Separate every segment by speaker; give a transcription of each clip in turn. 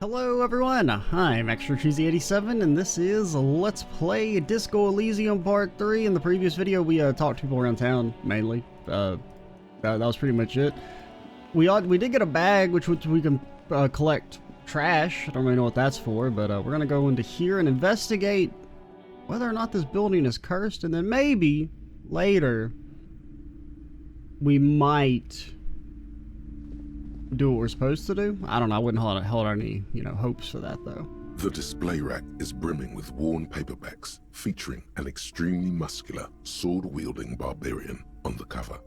Speaker 1: Hello everyone, I'm ExtraCheesy87 and this is Let's Play Disco Elysium Part 3. In the previous video we talked to people around town, mainly. That was pretty much it. We did get a bag which we can collect trash. I don't really know what that's for, but we're gonna go into here and investigate whether or not this building is cursed, and then maybe later we might do what we're supposed to do. I don't know, I wouldn't hold any, hopes for that though.
Speaker 2: The display rack is brimming with worn paperbacks featuring an extremely muscular, sword-wielding barbarian on the cover.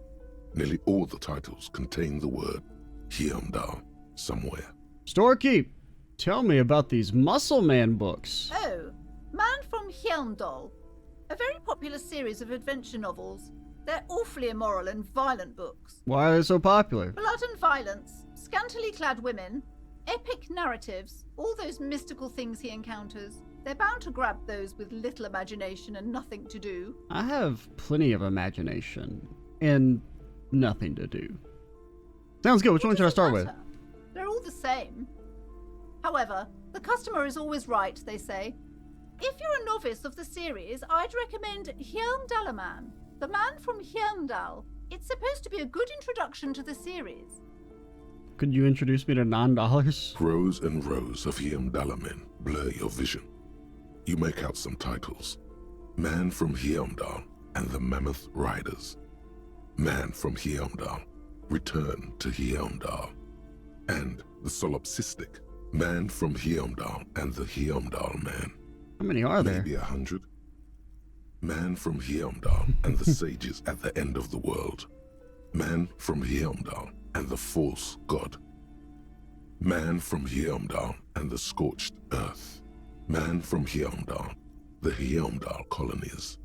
Speaker 2: Nearly all the titles contain the word Heimdall somewhere.
Speaker 1: Storekeep, tell me about these Muscle Man books.
Speaker 3: Oh, Man from Heimdall. A very popular series of adventure novels. They're awfully immoral and violent books.
Speaker 1: Why are they so popular?
Speaker 3: Blood and violence, scantily clad women, epic narratives, all those mystical things he encounters. They're bound to grab those with little imagination and nothing to do.
Speaker 1: I have plenty of imagination and nothing to do. Sounds good. Which one should I start with?
Speaker 3: They're all the same. However, the customer is always right, they say. If you're a novice of the series, I'd recommend Heimdallaman, the Man from Heimdall. It's supposed to be a good introduction to the series.
Speaker 1: Could you introduce me to $9?
Speaker 2: Rows and rows of Heimdallamen blur your vision. You make out some titles. Man from Heimdall and the Mammoth Riders. Man from Heimdall, Return to Heimdall. And the solipsistic Man from Heimdall and the Heimdall Man.
Speaker 1: How many are there?
Speaker 2: Maybe 100. Man from Heimdall and the sages at the end of the world. Man from Heimdall and the false god. Man from Heimdall and the scorched earth. Man from Heimdall, the Heimdall colonies.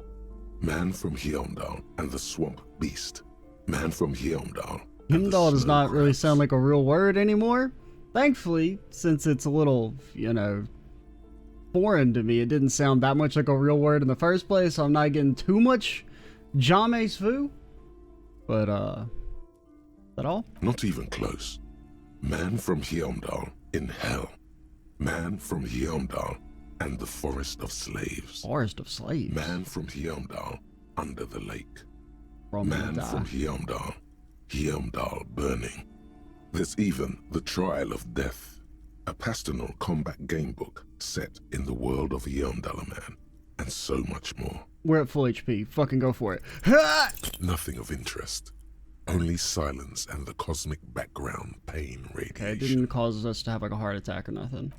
Speaker 2: Man from Heimdall and the swamp beast. Man from Heimdall.
Speaker 1: Heimdall does not really sound like a real word anymore. Thankfully, since it's a little, foreign to me, it didn't sound that much like a real word in the first place, so I'm not getting too much jamais vu. But, is that all?
Speaker 2: Not even close. Man from Heimdall in hell. Man from Heimdall and the forest of slaves.
Speaker 1: Forest of slaves?
Speaker 2: Man from Heimdall under the lake.
Speaker 1: From
Speaker 2: Man from Heimdall, Heimdall burning. There's even the Trial of Death, a pastoral combat game book set in the world of Heimdallaman, and so much more.
Speaker 1: We're at full HP. Fucking go for it.
Speaker 2: Nothing of interest. Only silence and the cosmic background pain radiation.
Speaker 1: Okay, it didn't cause us to have like a heart attack or nothing.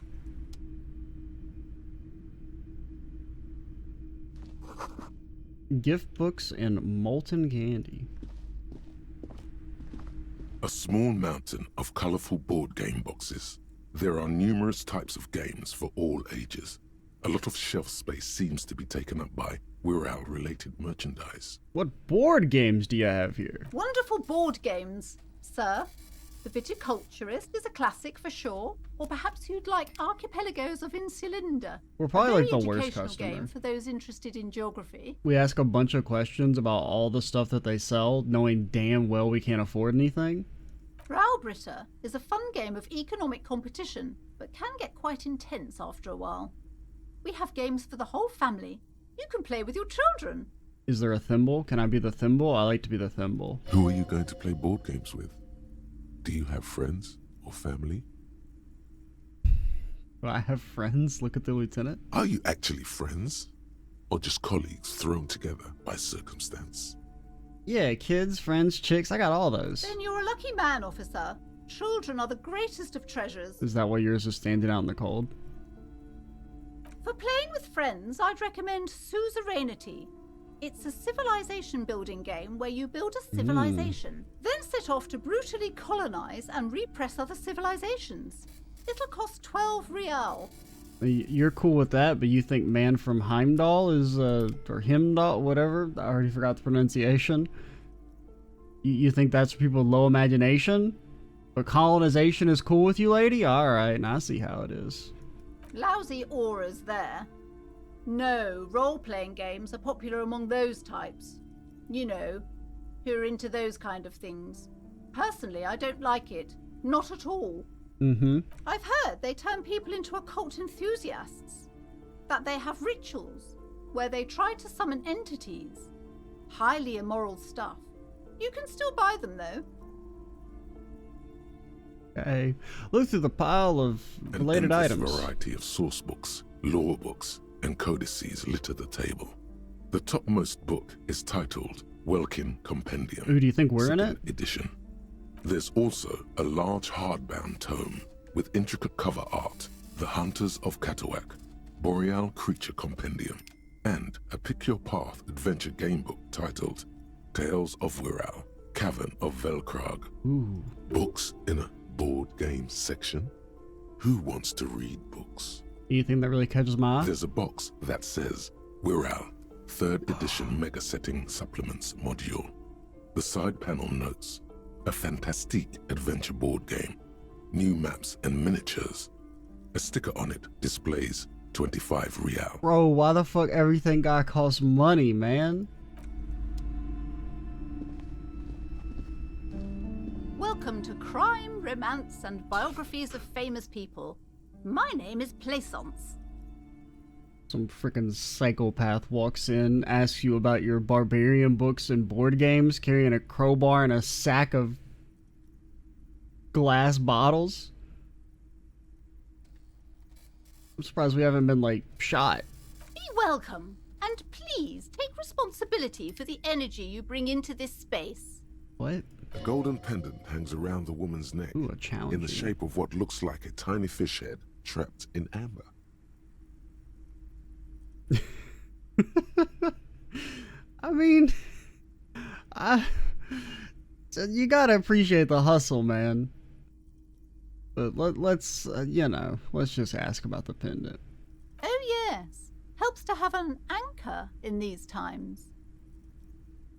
Speaker 1: Gift books and molten candy.
Speaker 2: A small mountain of colorful board game boxes. There are numerous types of games for all ages. A lot of shelf space seems to be taken up by Wirral-related merchandise.
Speaker 1: What board games do you have here?
Speaker 3: Wonderful board games, sir. The Viticulturist is a classic for sure, or perhaps you'd like Archipelagos of Insulinda.
Speaker 1: We're probably like the worst
Speaker 3: educational
Speaker 1: customer.
Speaker 3: game for those interested in geography.
Speaker 1: We ask a bunch of questions about all the stuff that they sell, knowing damn well we can't afford anything.
Speaker 3: Raubritter is a fun game of economic competition, but can get quite intense after a while. We have games for the whole family. You can play with your children.
Speaker 1: Is there a thimble? Can I be the thimble? I like to be the thimble.
Speaker 2: Who are you going to play board games with? Do you have friends or family?
Speaker 1: Do I have friends? Look at the lieutenant.
Speaker 2: Are you actually friends? Or just colleagues thrown together by circumstance?
Speaker 1: Yeah, kids, friends, chicks, I got all those.
Speaker 3: Then you're a lucky man, officer. Children are the greatest of treasures.
Speaker 1: Is that why yours is standing out in the cold?
Speaker 3: For playing with friends, I'd recommend Suzerainty. It's a civilization building game where you build a civilization, then set off to brutally colonize and repress other civilizations. It'll cost 12 real.
Speaker 1: You're cool with that, but you think Man from Heimdall is, or Heimdall, whatever, I already forgot the pronunciation. You think that's for people with low imagination? But colonization is cool with you, lady? Alright, now I see how it is.
Speaker 3: Lousy auras there. No, role-playing games are popular among those types. You know, who are into those kind of things. Personally, I don't like it. Not at all.
Speaker 1: Mm-hmm.
Speaker 3: I've heard they turn people into occult enthusiasts. That they have rituals where they try to summon entities. Highly immoral stuff. You can still buy them though.
Speaker 1: Okay. Look through the pile of
Speaker 2: An
Speaker 1: related
Speaker 2: endless
Speaker 1: items.
Speaker 2: variety of source books, law books, and codices litter the table. The topmost book is titled Welkin Compendium.
Speaker 1: Ooh, do you think we're in
Speaker 2: Second
Speaker 1: it?
Speaker 2: Edition. There's also a large hardbound tome with intricate cover art, The Hunters of Katawak, Boreal Creature Compendium, and a Pick Your Path adventure game book titled Tales of Wirral, Cavern of Velkrag.
Speaker 1: Ooh.
Speaker 2: Books in a board game section? Who wants to read books?
Speaker 1: Anything that really catches my eye?
Speaker 2: There's a box that says Wirral, 3rd edition Mega Setting Supplements module. The side panel notes, a fantastique adventure board game, new maps and miniatures. A sticker on it displays 25 real.
Speaker 1: Bro, why the fuck everything gotta cost money, man?
Speaker 3: Welcome to Crime, Romance, and Biographies of Famous People. My name is Plaisance.
Speaker 1: Some freaking psychopath walks in, asks you about your barbarian books and board games, carrying a crowbar and a sack of glass bottles. I'm surprised we haven't been, like, shot.
Speaker 3: Be welcome, and please take responsibility for the energy you bring into this space.
Speaker 1: What?
Speaker 2: A golden pendant hangs around the woman's neck
Speaker 1: Ooh, a challenge.
Speaker 2: in the shape of what looks like a tiny fish head trapped in amber.
Speaker 1: I mean, you gotta appreciate the hustle, man. But let's let's just ask about the pendant.
Speaker 3: Oh yes, helps to have an anchor in these times.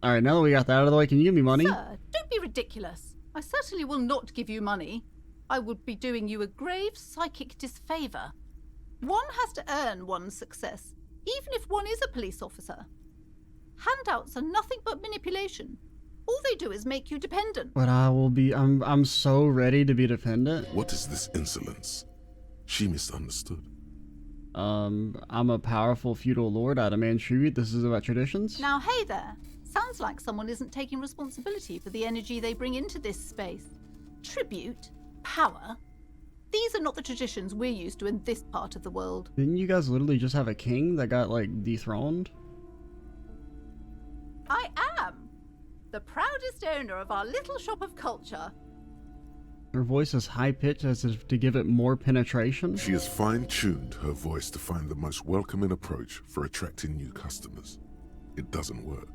Speaker 1: All right, now that we got that out of the way, can you give me money?
Speaker 3: Sir, don't be ridiculous. I certainly will not give you money. I would be doing you a grave psychic disfavor. One has to earn one's success, even if one is a police officer. Handouts are nothing but manipulation. All they do is make you dependent.
Speaker 1: But I'm so ready to be dependent.
Speaker 2: What is this insolence? She misunderstood.
Speaker 1: I'm a powerful feudal lord out of Manchuria. This is about traditions.
Speaker 3: Now, hey there. Sounds like someone isn't taking responsibility for the energy they bring into this space. Tribute? Power? These are not the traditions we're used to in this part of the world.
Speaker 1: Didn't you guys literally just have a king that got, like, dethroned?
Speaker 3: I am the proudest owner of our little shop of culture.
Speaker 1: Her voice is high-pitched as if to give it more penetration.
Speaker 2: She has fine-tuned her voice to find the most welcoming approach for attracting new customers. It doesn't work.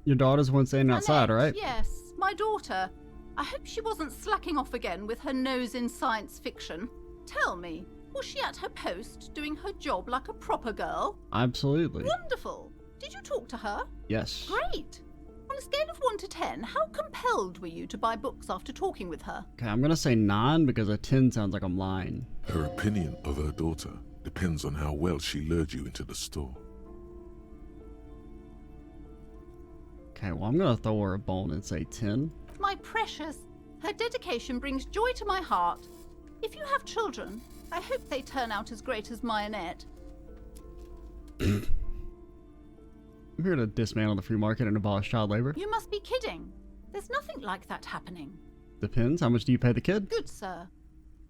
Speaker 1: Your daughter's one staying outside,
Speaker 3: Annette,
Speaker 1: right?
Speaker 3: Yes, my daughter. I hope she wasn't slacking off again with her nose in science fiction. Tell me, was she at her post doing her job like a proper girl?
Speaker 1: Absolutely.
Speaker 3: Wonderful. Did you talk to her?
Speaker 1: Yes.
Speaker 3: Great. On a scale of 1 to 10, how compelled were you to buy books after talking with her?
Speaker 1: Okay, I'm gonna say 9 because a 10 sounds like I'm lying.
Speaker 2: Her opinion of her daughter depends on how well she lured you into the store.
Speaker 1: Okay, well, I'm gonna throw her a bone and say 10.
Speaker 3: My precious, her dedication brings joy to my heart. If you have children, I hope they turn out as great as my Annette.
Speaker 1: I'm here to dismantle the free market and abolish child labor.
Speaker 3: You must be kidding. There's nothing like that happening.
Speaker 1: Depends. How much do you pay the kid?
Speaker 3: Good sir.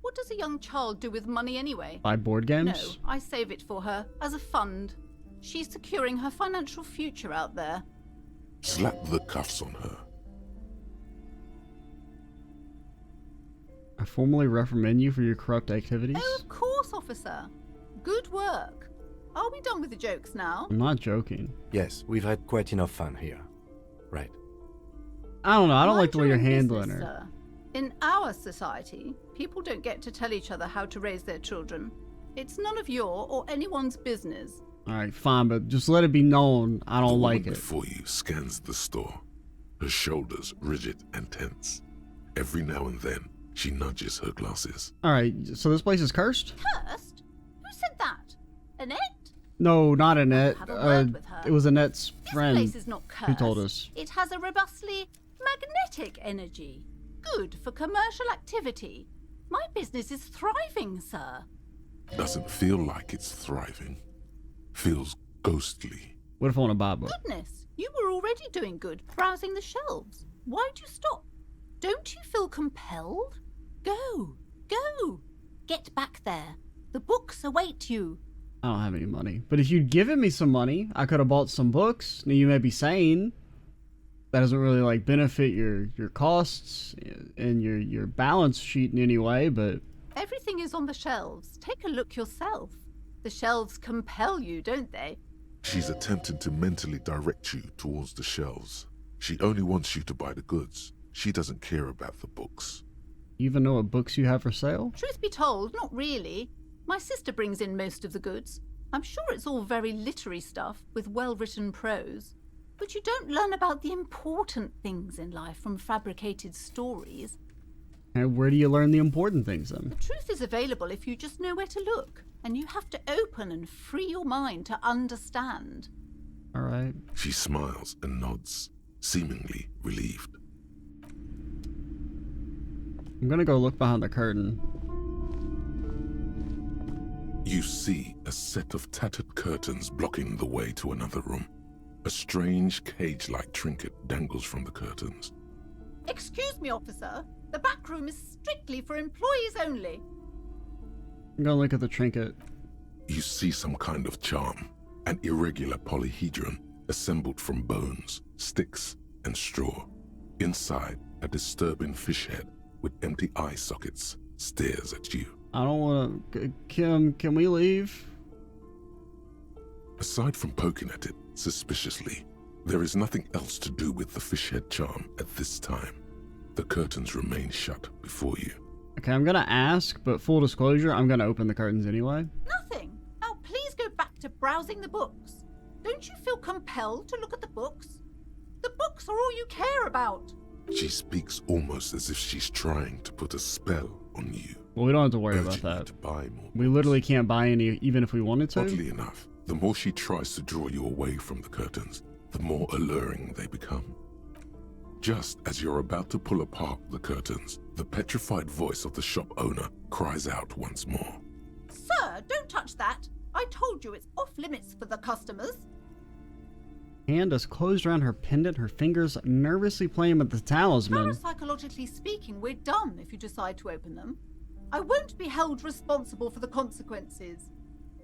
Speaker 3: What does a young child do with money anyway?
Speaker 1: Buy board
Speaker 3: No,
Speaker 1: games?
Speaker 3: I save it for her, as a fund. She's securing her financial future out there.
Speaker 2: Slap the cuffs on her.
Speaker 1: I formally reprimand you for your corrupt activities.
Speaker 3: Oh, of course, officer. Good work. Are we done with the jokes now?
Speaker 1: I'm not joking.
Speaker 4: Yes, we've had quite enough fun here. Right.
Speaker 1: I don't know. I don't
Speaker 3: Mind
Speaker 1: like the way
Speaker 3: your
Speaker 1: you're
Speaker 3: own
Speaker 1: handling
Speaker 3: business,
Speaker 1: her.
Speaker 3: sir. In our society, people don't get to tell each other how to raise their children. It's none of your or anyone's business.
Speaker 1: Alright, fine, but just let it be known I
Speaker 2: The
Speaker 1: don't
Speaker 2: woman
Speaker 1: like it.
Speaker 2: before you scans the store, her shoulders rigid and tense. Every now and then, she nudges her glasses.
Speaker 1: Alright, so this place is cursed?
Speaker 3: Cursed? Who said that? Annette?
Speaker 1: No, not Annette.
Speaker 3: Have a word with her.
Speaker 1: It was Annette's
Speaker 3: This
Speaker 1: friend.
Speaker 3: place is not cursed.
Speaker 1: who told us.
Speaker 3: It has a robustly magnetic energy. Good for commercial activity. My business is thriving, sir.
Speaker 2: Doesn't feel like it's thriving. Feels ghostly.
Speaker 1: What if I want to buy a book?
Speaker 3: Goodness, you were already doing good, browsing the shelves. Why'd you stop? Don't you feel compelled? Go, go. Get back there. The books await you.
Speaker 1: I don't have any money. But if you'd given me some money, I could have bought some books. Now, you may be saying that doesn't really like benefit your costs and your balance sheet in any way, but
Speaker 3: Everything is on the shelves. Take a look yourself. The shelves compel you, don't they?
Speaker 2: She's attempting to mentally direct you towards the shelves. She only wants you to buy the goods. She doesn't care about the books.
Speaker 1: you even know what books you have for sale?
Speaker 3: Truth be told, not really. My sister brings in most of the goods. I'm sure it's all very literary stuff with well-written prose. But you don't learn about the important things in life from fabricated stories.
Speaker 1: And where do you learn the important things then?
Speaker 3: The truth is available if you just know where to look. And you have to open and free your mind to understand.
Speaker 1: All right.
Speaker 2: She smiles and nods, seemingly relieved.
Speaker 1: I'm gonna go look behind the curtain.
Speaker 2: You see a set of tattered curtains blocking the way to another room. A strange cage-like trinket dangles from the curtains.
Speaker 3: Excuse me, officer. The back room is strictly for employees only.
Speaker 1: I'm gonna look at the trinket.
Speaker 2: You see some kind of charm, an irregular polyhedron assembled from bones, sticks, and straw. Inside, a disturbing fish head with empty eye sockets stares at you.
Speaker 1: I don't want to. Kim, can we leave?
Speaker 2: Aside from poking at it suspiciously, there is nothing else to do with the fish head charm at this time. The curtains remain shut before you.
Speaker 1: Okay, I'm gonna ask, but full disclosure, I'm gonna open the curtains anyway.
Speaker 3: Nothing. Now please go back to browsing the books. Don't you feel compelled to look at the books? The books are all you care about.
Speaker 2: She speaks almost as if she's trying to put a spell on you.
Speaker 1: Well, we don't have to worry about
Speaker 2: urging you
Speaker 1: that.
Speaker 2: to buy more.
Speaker 1: We literally can't buy any, even if we wanted to.
Speaker 2: Oddly enough, the more she tries to draw you away from the curtains, the more alluring they become. Just as you're about to pull apart the curtains, the petrified voice of the shop owner cries out once more.
Speaker 3: Sir, don't touch that. I told you it's off limits for the customers.
Speaker 1: Hand is closed around her pendant, her fingers nervously playing with the talisman.
Speaker 3: Parapsychologically speaking, we're done if you decide to open them. I won't be held responsible for the consequences.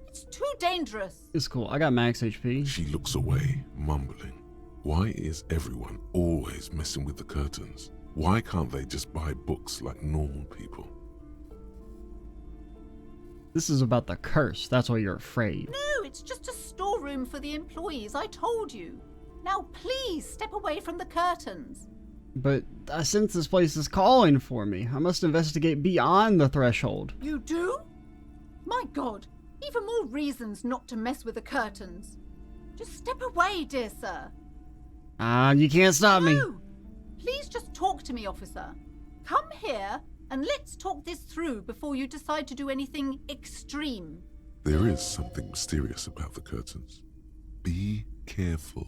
Speaker 3: It's too dangerous.
Speaker 1: It's cool. I got max HP.
Speaker 2: She looks away, mumbling. Why is everyone always messing with the curtains? Why can't they just buy books like normal people?
Speaker 1: This is about the curse. That's why you're afraid.
Speaker 3: No, it's just a storeroom for the employees, I told you. Now please step away from the curtains.
Speaker 1: But I sense this place is calling for me. I must investigate beyond the threshold.
Speaker 3: You do? My God, even more reasons not to mess with the curtains. Just step away, dear sir.
Speaker 1: You can't stop me.
Speaker 3: No! Please just talk to me, officer. Come here and let's talk this through before you decide to do anything extreme.
Speaker 2: There is something mysterious about the curtains. Be careful.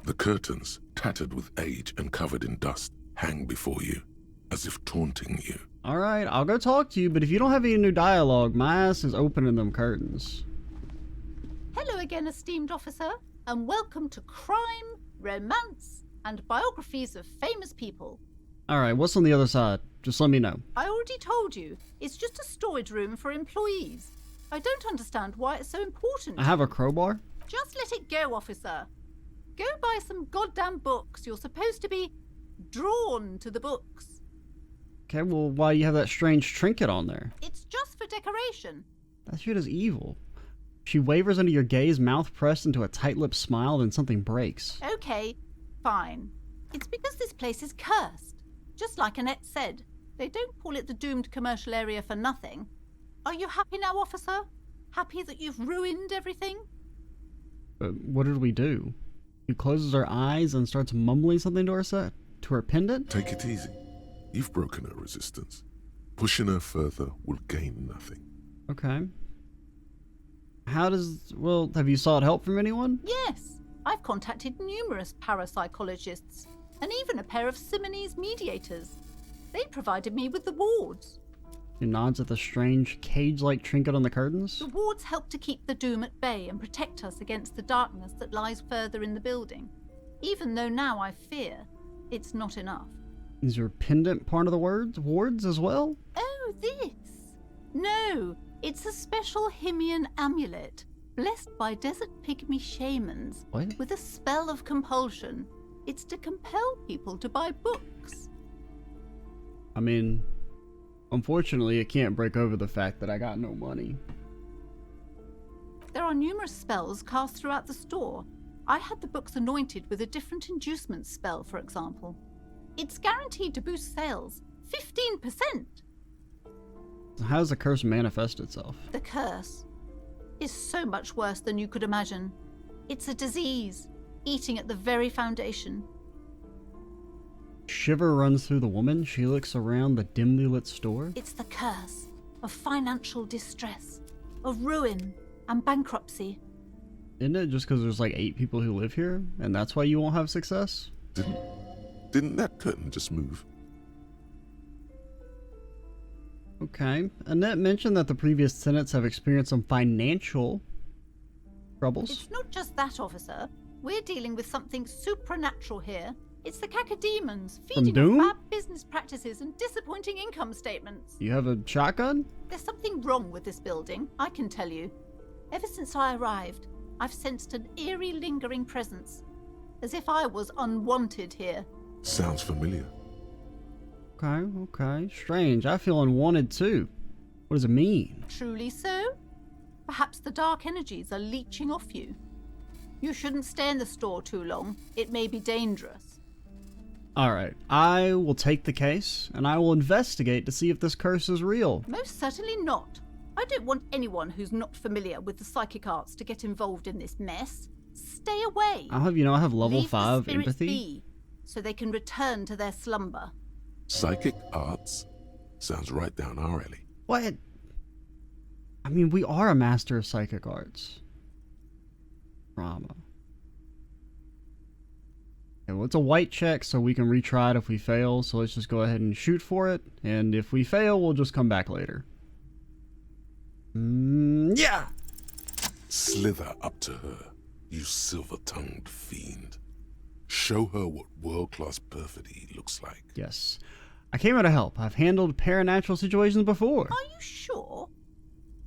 Speaker 2: The curtains, tattered with age and covered in dust, hang before you, as if taunting you.
Speaker 1: Alright, I'll go talk to you, but if you don't have any new dialogue, my ass is opening them curtains.
Speaker 3: Hello again, esteemed officer, and welcome to Crime, Romance, and Biographies of Famous People.
Speaker 1: Alright, what's on the other side? Just let me know.
Speaker 3: I already told you, it's just a storage room for employees. I don't understand why it's so important.
Speaker 1: I have a crowbar?
Speaker 3: Just let it go, officer. Go buy some goddamn books. You're supposed to be drawn to the books.
Speaker 1: Okay, well, why do you have that strange trinket on there?
Speaker 3: It's just for decoration.
Speaker 1: That shit is evil. She wavers under your gaze, mouth pressed into a tight-lipped smile, then something breaks.
Speaker 3: Okay, fine. It's because this place is cursed. Just like Annette said, they don't call it the doomed commercial area for nothing. Are you happy now, officer? Happy that you've ruined everything?
Speaker 1: But what did we do? She closes her eyes and starts mumbling something to her pendant?
Speaker 2: Take it easy. You've broken her resistance. Pushing her further will gain nothing.
Speaker 1: Okay. Have you sought help from anyone?
Speaker 3: Yes, I've contacted numerous parapsychologists and even a pair of Simonese mediators. They provided me with the wards.
Speaker 1: She nods at the strange cage-like trinket on the curtains.
Speaker 3: The wards help to keep the doom at bay and protect us against the darkness that lies further in the building. Even though now I fear, it's not enough.
Speaker 1: Is your pendant part of the wards as well?
Speaker 3: Oh, this? No, it's a special Himian amulet, blessed by desert pygmy shamans,
Speaker 1: What?
Speaker 3: with a spell of compulsion. It's to compel people to buy books.
Speaker 1: I mean, unfortunately, it can't break over the fact that I got no money.
Speaker 3: There are numerous spells cast throughout the store. I had the books anointed with a different inducement spell, for example. It's guaranteed to boost sales 15%.
Speaker 1: How does the curse manifest itself?
Speaker 3: The curse is so much worse than you could imagine. It's a disease, eating at the very foundation.
Speaker 1: Shiver runs through the woman. She looks around the dimly lit store.
Speaker 3: It's the curse of financial distress, of ruin and bankruptcy.
Speaker 1: Isn't it just because there's like 8 people who live here, and that's why you won't have success?
Speaker 2: Didn't that curtain just move?
Speaker 1: Okay. Annette mentioned that the previous tenants have experienced some financial troubles.
Speaker 3: It's not just that, officer. We're dealing with something supernatural here. It's the cacodemons feeding
Speaker 1: Doom?
Speaker 3: off bad business practices and disappointing income statements.
Speaker 1: You have a shotgun?
Speaker 3: There's something wrong with this building, I can tell you. Ever since I arrived, I've sensed an eerie lingering presence, as if I was unwanted here.
Speaker 2: Sounds familiar.
Speaker 1: Okay. Strange. I feel unwanted too. What does it mean?
Speaker 3: Truly so? Perhaps the dark energies are leeching off you. You shouldn't stay in the store too long. It may be dangerous.
Speaker 1: Alright, I will take the case, and I will investigate to see if this curse is real.
Speaker 3: Most certainly not. I don't want anyone who's not familiar with the psychic arts to get involved in this mess. Stay away.
Speaker 1: I'll have you know I have level
Speaker 3: Leave
Speaker 1: 5
Speaker 3: the spirits
Speaker 1: empathy.
Speaker 3: be, so they can return to their slumber.
Speaker 2: Psychic arts? Sounds right down our alley.
Speaker 1: What? I mean, we are a master of psychic arts. Drama. Okay, well, it's a white check, so we can retry it if we fail, so let's just go ahead and shoot for it, and if we fail, we'll just come back later. Yeah!
Speaker 2: Slither up to her, you silver-tongued fiend. Show her what world-class perfidy looks like.
Speaker 1: Yes. I came out to help. I've handled paranatural situations before.
Speaker 3: Are you sure?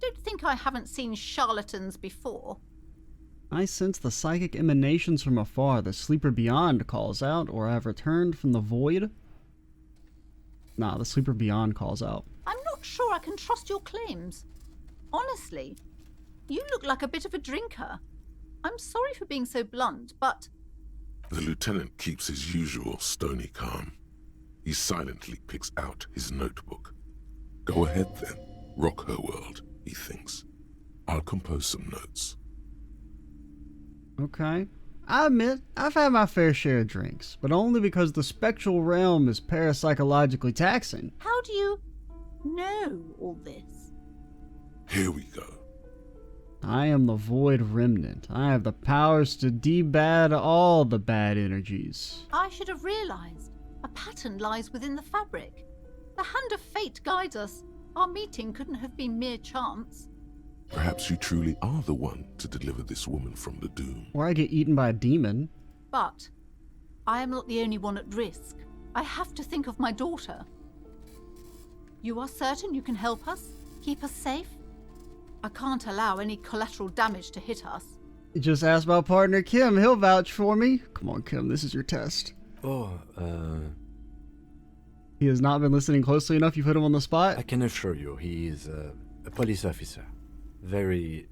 Speaker 3: Don't think I haven't seen charlatans before.
Speaker 1: I sense the psychic emanations from afar. The sleeper beyond calls out, or I have returned from the void. Nah, the sleeper beyond calls out.
Speaker 3: I'm not sure I can trust your claims. Honestly, you look like a bit of a drinker. I'm sorry for being so blunt, but
Speaker 2: The lieutenant keeps his usual stony calm. He silently picks out his notebook. Go ahead then. Rock her world, he thinks. I'll compose some notes.
Speaker 1: Okay. I admit, I've had my fair share of drinks, but only because the spectral realm is parapsychologically taxing.
Speaker 3: how do you know all this?
Speaker 2: Here we go.
Speaker 1: I am the Void Remnant. I have the powers to debad all the bad energies.
Speaker 3: I should have realized. A pattern lies within the fabric. The hand of fate guides us. Our meeting couldn't have been mere chance.
Speaker 2: Perhaps you truly are the one to deliver this woman from the doom.
Speaker 1: Or I get eaten by a demon.
Speaker 3: But I am not the only one at risk. I have to think of my daughter. You are certain you can help us? Keep us safe? I can't allow any collateral damage to hit us.
Speaker 1: Just ask my partner Kim, he'll vouch for me. Come on, Kim, this is your test.
Speaker 4: Oh,
Speaker 1: He has not been listening closely enough, you put him on the spot?
Speaker 4: I can assure you he is a police officer. Very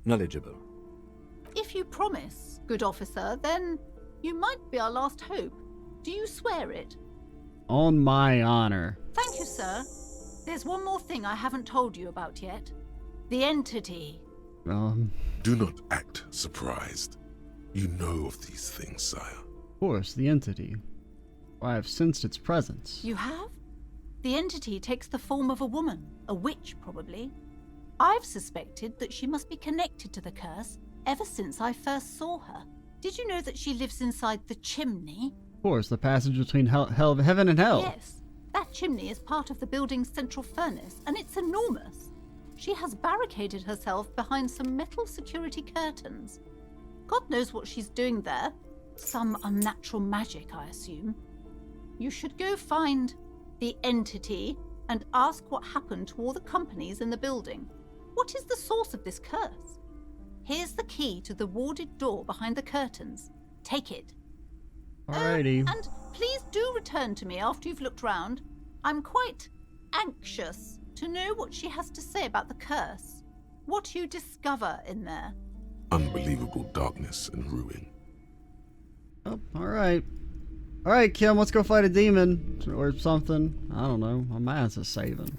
Speaker 4: knowledgeable.
Speaker 3: If you promise, good officer, then you might be our last hope. Do you swear it?
Speaker 1: On my honor.
Speaker 3: Thank you, sir. There's one more thing I haven't told you about yet. The entity.
Speaker 2: Do not act surprised. You know of these things, sire.
Speaker 1: Of course, the entity. I have sensed its presence.
Speaker 3: You have? The entity takes the form of a woman, a witch probably. I've suspected that she must be connected to the curse ever since I first saw her. Did you know that she lives inside the chimney?
Speaker 1: Of course, the passage between heaven and hell.
Speaker 3: Yes, that chimney is part of the building's central furnace, and it's enormous. She has barricaded herself behind some metal security curtains. God knows what she's doing there. Some unnatural magic, I assume. You should go find the entity and ask what happened to all the companies in the building. What is the source of this curse? Here's the key to the warded door behind the curtains. Take it.
Speaker 1: Alrighty.
Speaker 3: And please do return to me after you've looked round. I'm quite anxious to know what she has to say about the curse. What you discover in there.
Speaker 2: Unbelievable darkness and ruin.
Speaker 1: Oh, alright. Alright, Kim, let's go fight a demon. Or something. I don't know. My ass is saving.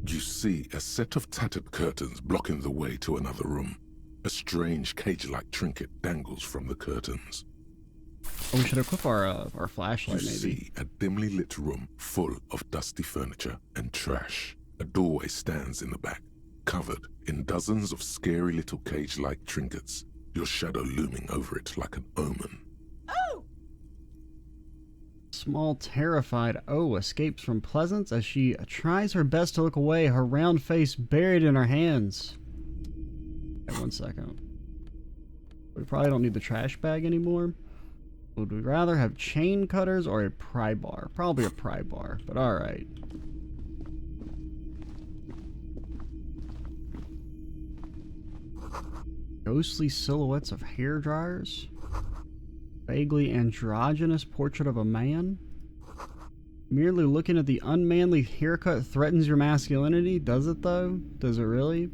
Speaker 2: You see a set of tattered curtains blocking the way to another room. A strange cage-like trinket dangles from the curtains.
Speaker 1: Oh, we should equip our flashlight,
Speaker 2: You
Speaker 1: maybe.
Speaker 2: see a dimly lit room full of dusty furniture and trash. A doorway stands in the back, covered in dozens of scary little cage-like trinkets, your shadow looming over it like an omen.
Speaker 3: Oh!
Speaker 1: Small, terrified O escapes from Pleasance as she tries her best to look away, her round face buried in her hands. Okay, 1 second. We probably don't need the trash bag anymore. Would we rather have chain cutters or a pry bar? Probably a pry bar, but alright. Ghostly silhouettes of hair dryers. Vaguely androgynous portrait of a man. Merely looking at the unmanly haircut threatens your masculinity, does it though? Does it really?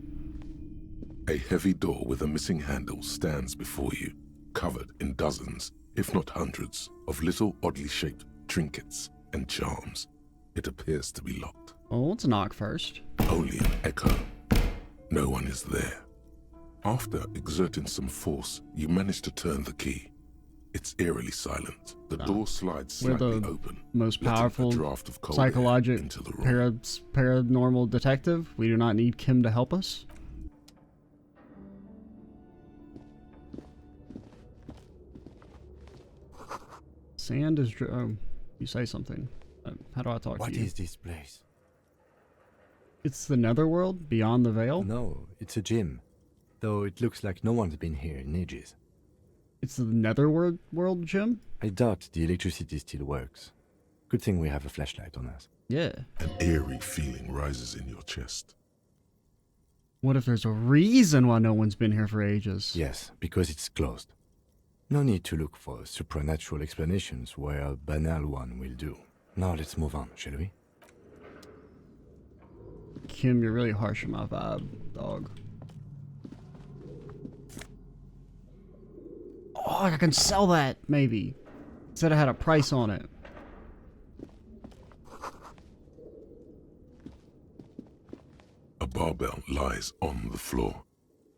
Speaker 2: A heavy door with a missing handle stands before you, covered in dozens, if not hundreds, of little oddly shaped trinkets and charms. It appears to be locked.
Speaker 1: Oh, let's knock first.
Speaker 2: Only an echo. No one is there. After exerting some force, you manage to turn the key. It's eerily silent. The door slides
Speaker 1: We're
Speaker 2: slightly
Speaker 1: the
Speaker 2: open,
Speaker 1: most
Speaker 2: letting
Speaker 1: powerful
Speaker 2: a draft of cold air
Speaker 1: psychologic
Speaker 2: into the room.
Speaker 1: paranormal detective. We do not need Kim to help us. Sand is... oh, you say something. How do I talk
Speaker 4: What
Speaker 1: to you?
Speaker 4: is this place?
Speaker 1: It's the Netherworld, beyond the veil?
Speaker 4: No, it's a gym. Though it looks like no one's been here in ages.
Speaker 1: It's the Netherworld gym?
Speaker 4: I doubt the electricity still works. Good thing we have a flashlight on us.
Speaker 1: Yeah.
Speaker 2: An eerie feeling rises in your chest.
Speaker 1: What if there's a reason why no one's been here for ages?
Speaker 4: Yes, because it's closed. No need to look for supernatural explanations where a banal one will do. Now let's move on, shall we?
Speaker 1: Kim, you're really harsh on my vibe, dog. Oh, I can sell that, maybe. Said I had a price on it.
Speaker 2: A barbell lies on the floor.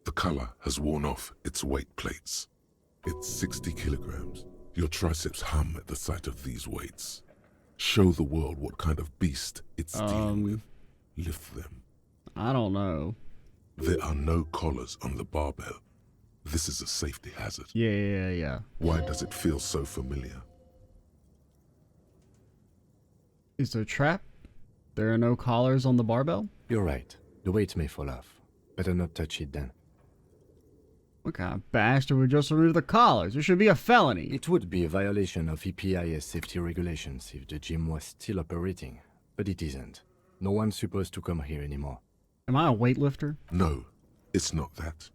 Speaker 2: The color has worn off its weight plates. It's 60 kilograms. Your triceps hum at the sight of these weights. Show the world what kind of beast it's dealing with. Lift them.
Speaker 1: I don't know.
Speaker 2: There are no collars on the barbell. This is a safety hazard.
Speaker 1: Yeah.
Speaker 2: Why does it feel so familiar?
Speaker 1: Is there a trap? There are no collars on the barbell?
Speaker 4: You're right. The weight may fall off. Better not touch it then.
Speaker 1: What kind of bastard would just remove the collars? It should be a felony.
Speaker 4: It would be a violation of EPIS safety regulations if the gym was still operating, but it isn't. No one's supposed to come here anymore.
Speaker 1: Am I a weightlifter?
Speaker 2: No, it's not that.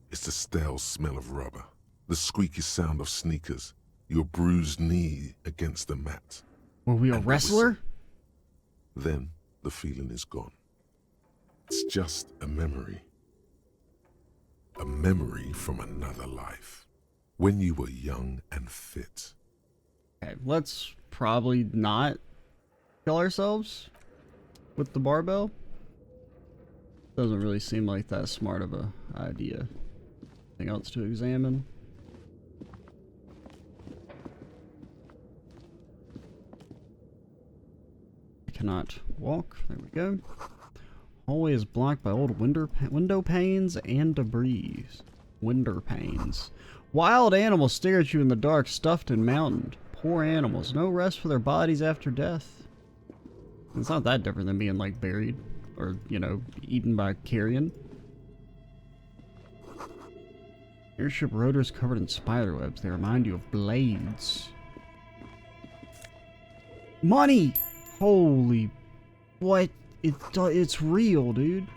Speaker 2: It's the stale smell of rubber, the squeaky sound of sneakers, your bruised knee against the mat.
Speaker 1: Were we a
Speaker 2: And the
Speaker 1: wrestler?
Speaker 2: whistle. Then the feeling is gone. It's just a memory. A memory from another life. When you were young and fit.
Speaker 1: Okay, let's probably not kill ourselves with the barbell. Doesn't really seem like that smart of a idea. Anything else to examine? I cannot walk. There we go. Hallway is blocked by old window panes and debris. Window panes. Wild animals stare at you in the dark, stuffed and mountained. Poor animals. No rest for their bodies after death. It's not that different than being, like, buried. Or, you know, eaten by carrion. Airship rotors covered in spiderwebs. They remind you of blades. Money! Holy... What? It's real, dude.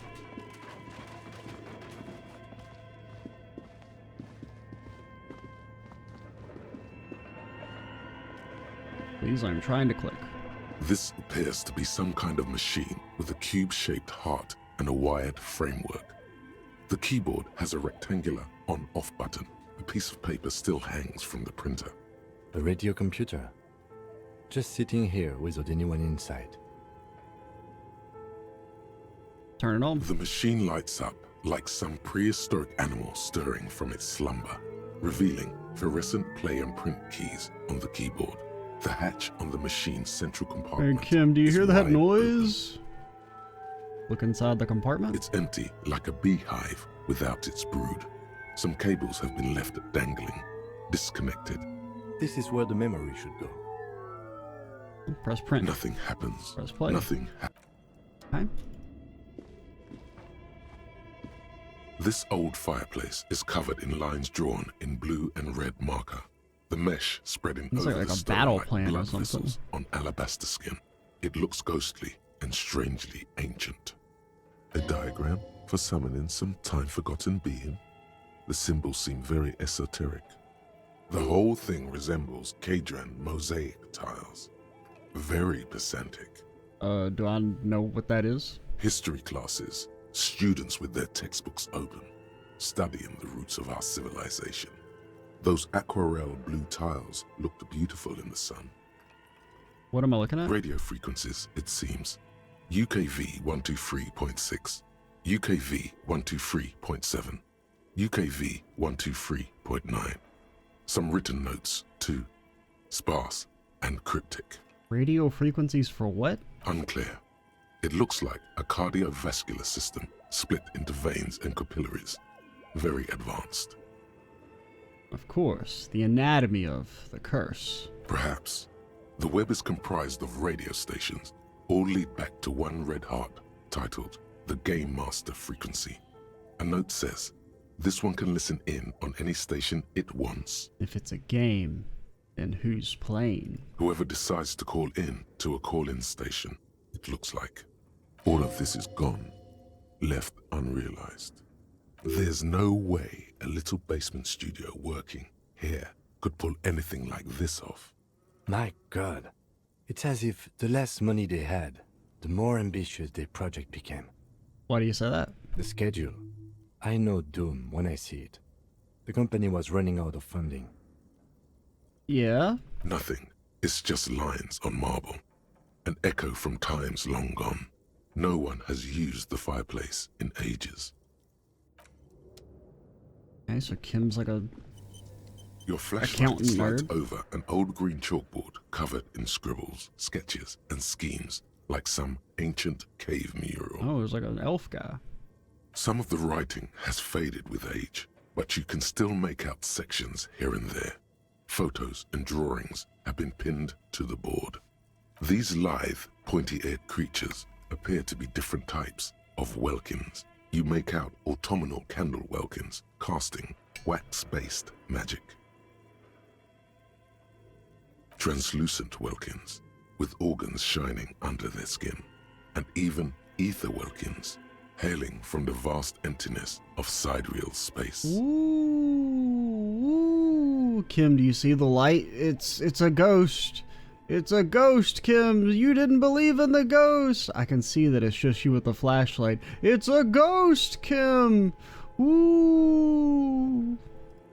Speaker 1: Please, I'm trying to click.
Speaker 2: This appears to be some kind of machine with a cube-shaped heart and a wired framework. The keyboard has a rectangular on-off button. A piece of paper still hangs from the printer.
Speaker 4: A radio computer. Just sitting here without anyone inside.
Speaker 1: Turn it on.
Speaker 2: The machine lights up like some prehistoric animal stirring from its slumber, revealing fluorescent play and print keys on the keyboard. The hatch on the machine's central
Speaker 1: Hey,
Speaker 2: compartment.
Speaker 1: Kim, do you
Speaker 2: is
Speaker 1: hear that
Speaker 2: wide
Speaker 1: noise? Look inside the compartment.
Speaker 2: It's empty like a beehive without its brood. Some cables have been left dangling, disconnected.
Speaker 4: This is where the memory should go.
Speaker 1: Press print.
Speaker 2: Nothing happens.
Speaker 1: Press play.
Speaker 2: Nothing happens.
Speaker 1: Okay.
Speaker 2: This old fireplace is covered in lines drawn in blue and red marker. The mesh spreading
Speaker 1: It's
Speaker 2: over
Speaker 1: like
Speaker 2: the
Speaker 1: a
Speaker 2: stone
Speaker 1: battle
Speaker 2: like
Speaker 1: plan or
Speaker 2: blood
Speaker 1: something.
Speaker 2: vessels on alabaster skin. It looks ghostly and strangely ancient. A diagram for summoning some time-forgotten being. The symbols seem very esoteric. The whole thing resembles Kadran mosaic tiles. Very pedantic.
Speaker 1: Do I know what that is?
Speaker 2: History classes, students with their textbooks open, studying the roots of our civilization. Those aquarelle blue tiles looked beautiful in the sun.
Speaker 1: What am I looking at?
Speaker 2: Radio frequencies, it seems. UKV 123.6, UKV 123.7, UKV 123.9. Some written notes, too. Sparse and cryptic.
Speaker 1: Radio frequencies for what?
Speaker 2: Unclear. It looks like a cardiovascular system split into veins and capillaries. Very advanced.
Speaker 1: Of course, the anatomy of the curse.
Speaker 2: Perhaps. The web is comprised of radio stations, all lead back to one red heart, titled the Game Master Frequency. A note says, this one can listen in on any station it wants.
Speaker 1: If it's a game, then who's playing?
Speaker 2: Whoever decides to call in to a call-in station, it looks like. All of this is gone, left unrealized. There's no way a little basement studio working here could pull anything like this off.
Speaker 4: My God. It's as if the less money they had, the more ambitious their project became.
Speaker 1: Why do you say that?
Speaker 4: The schedule. I know doom when I see it. The company was running out of funding.
Speaker 1: Yeah?
Speaker 2: Nothing. It's just lines on marble. An echo from times long gone. No one has used the fireplace in ages.
Speaker 1: Okay, so Kim's like a...
Speaker 2: Your flashlight
Speaker 1: Accountant
Speaker 2: slides
Speaker 1: nerd.
Speaker 2: over an old green chalkboard covered in scribbles, sketches, and schemes like some ancient cave mural.
Speaker 1: Oh, it was like an elf guy.
Speaker 2: Some of the writing has faded with age, but you can still make out sections here and there. Photos and drawings have been pinned to the board. These lithe, pointy-eared creatures appear to be different types of welkins. You make out autumnal candle welkins casting wax-based magic. Translucent welkins with organs shining under their skin, and even ether welkins hailing from the vast emptiness of sidereal space.
Speaker 1: Ooh, Kim, do you see the light? It's a ghost. It's a ghost, Kim. You didn't believe in the ghost. I can see that it's just you with the flashlight. It's a ghost, Kim. Ooh.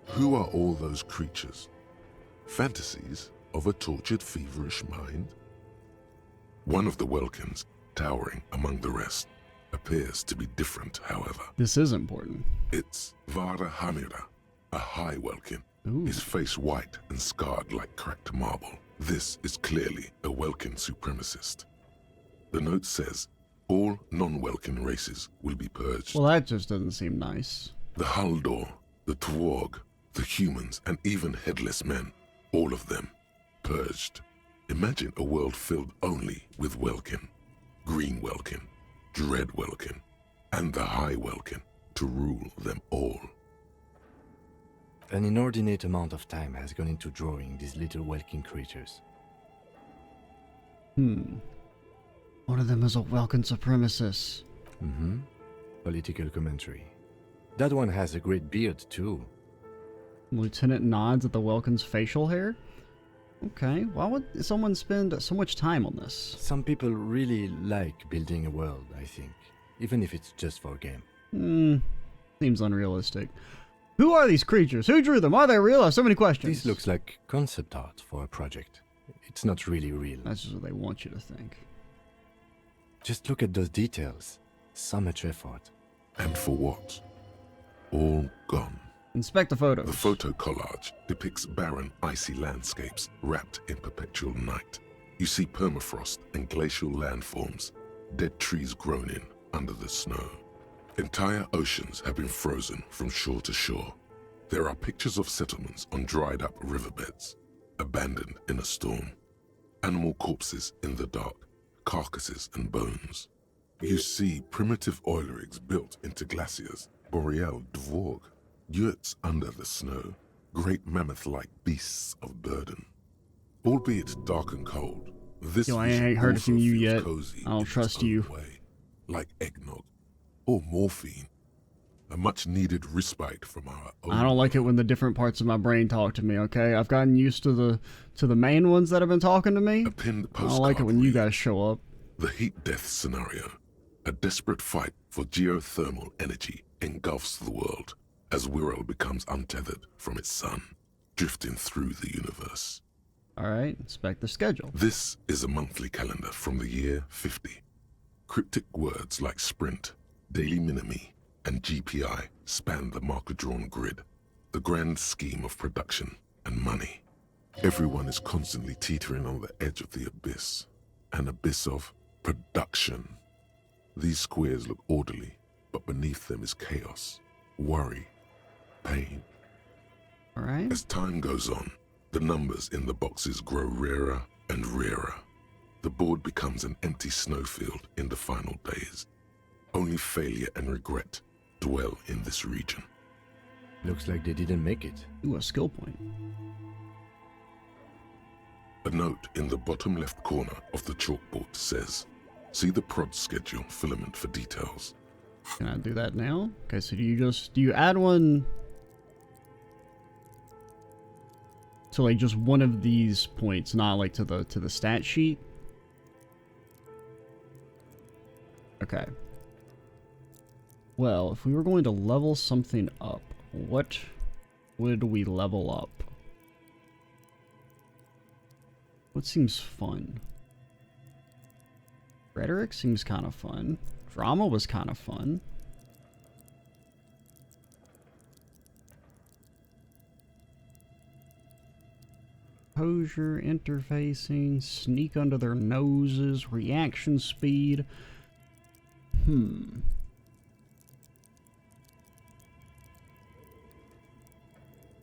Speaker 2: Who are all those creatures? Fantasies of a tortured, feverish mind? One of the welkins, towering among the rest, appears to be different, however.
Speaker 1: This is important.
Speaker 2: It's Vara Hamira, a high welkin,
Speaker 1: Ooh.
Speaker 2: his face white and scarred like cracked marble. This is clearly a Welkin supremacist. The note says, all non-Welkin races will be purged.
Speaker 1: Well, that just doesn't seem nice.
Speaker 2: The Haldor, the Tuorg, The humans and even headless men, all of them, purged. Imagine a world filled only with Welkin, Green Welkin, Dread Welkin, and the High Welkin to rule them all.
Speaker 4: An inordinate amount of time has gone into drawing these little Welkin creatures.
Speaker 1: One of them is a Welkin supremacist.
Speaker 4: Mm-hmm. Political commentary. That one has a great beard, too.
Speaker 1: Lieutenant nods at the Welkin's facial hair. Okay, why would someone spend so much time on this?
Speaker 4: Some people really like building a world, I think. Even if it's just for a game.
Speaker 1: Seems unrealistic. Who are these creatures? Who drew them? Are they real? I have so many questions.
Speaker 4: This looks like concept art for a project. It's not really real.
Speaker 1: That's just what they want you to think.
Speaker 4: Just look at those details. So much effort.
Speaker 2: And for what? All gone.
Speaker 1: Inspect the photos.
Speaker 2: The photo collage depicts barren, icy landscapes wrapped in perpetual night. You see permafrost and glacial landforms, dead trees grown in under the snow. Entire oceans have been frozen from shore to shore. There are pictures of settlements on dried up riverbeds, abandoned in a storm. Animal corpses in the dark, carcasses and bones. You see primitive oil rigs built into glaciers, boreal dvorg, yurts under the snow, great mammoth-like beasts of burden. Albeit dark and cold, this
Speaker 1: Yo, I
Speaker 2: vision
Speaker 1: ain't heard
Speaker 2: also
Speaker 1: from you
Speaker 2: feels
Speaker 1: yet.
Speaker 2: cozy
Speaker 1: I don't
Speaker 2: in its
Speaker 1: trust
Speaker 2: own
Speaker 1: you.
Speaker 2: way, like eggnog or morphine, a much-needed respite from our own.
Speaker 1: I don't like it when the different parts of my brain talk to me, okay? I've gotten used to the main ones that have been talking to me.
Speaker 2: A pinned
Speaker 1: I don't like it
Speaker 2: postcard
Speaker 1: when you
Speaker 2: reads,
Speaker 1: guys show up.
Speaker 2: The heat death scenario, a desperate fight for geothermal energy, engulfs the world as Wirral becomes untethered from its sun, drifting through the universe.
Speaker 1: Alright, inspect the schedule.
Speaker 2: This is a monthly calendar from the year 50. Cryptic words like sprint, daily minimi, and GPI span the marker-drawn grid, the grand scheme of production and money. Everyone is constantly teetering on the edge of the abyss, an abyss of production. These squares look orderly, but beneath them is chaos, worry, pain.
Speaker 1: Alright.
Speaker 2: As time goes on, the numbers in the boxes grow rarer and rarer. The board becomes an empty snowfield in the final days. Only failure and regret dwell in this region.
Speaker 4: Looks like they didn't make it.
Speaker 1: Ooh, a skill point.
Speaker 2: A note in the bottom left corner of the chalkboard says, "See the prod schedule filament for details."
Speaker 1: Can I do that now? Okay, so do you add one to like just one of these points, not like to the stat sheet? Okay. Well, if we were going to level something up, what would we level up? What seems fun? Rhetoric seems kind of fun. Drama was kind of fun. Composure, interfacing, sneak under their noses, reaction speed.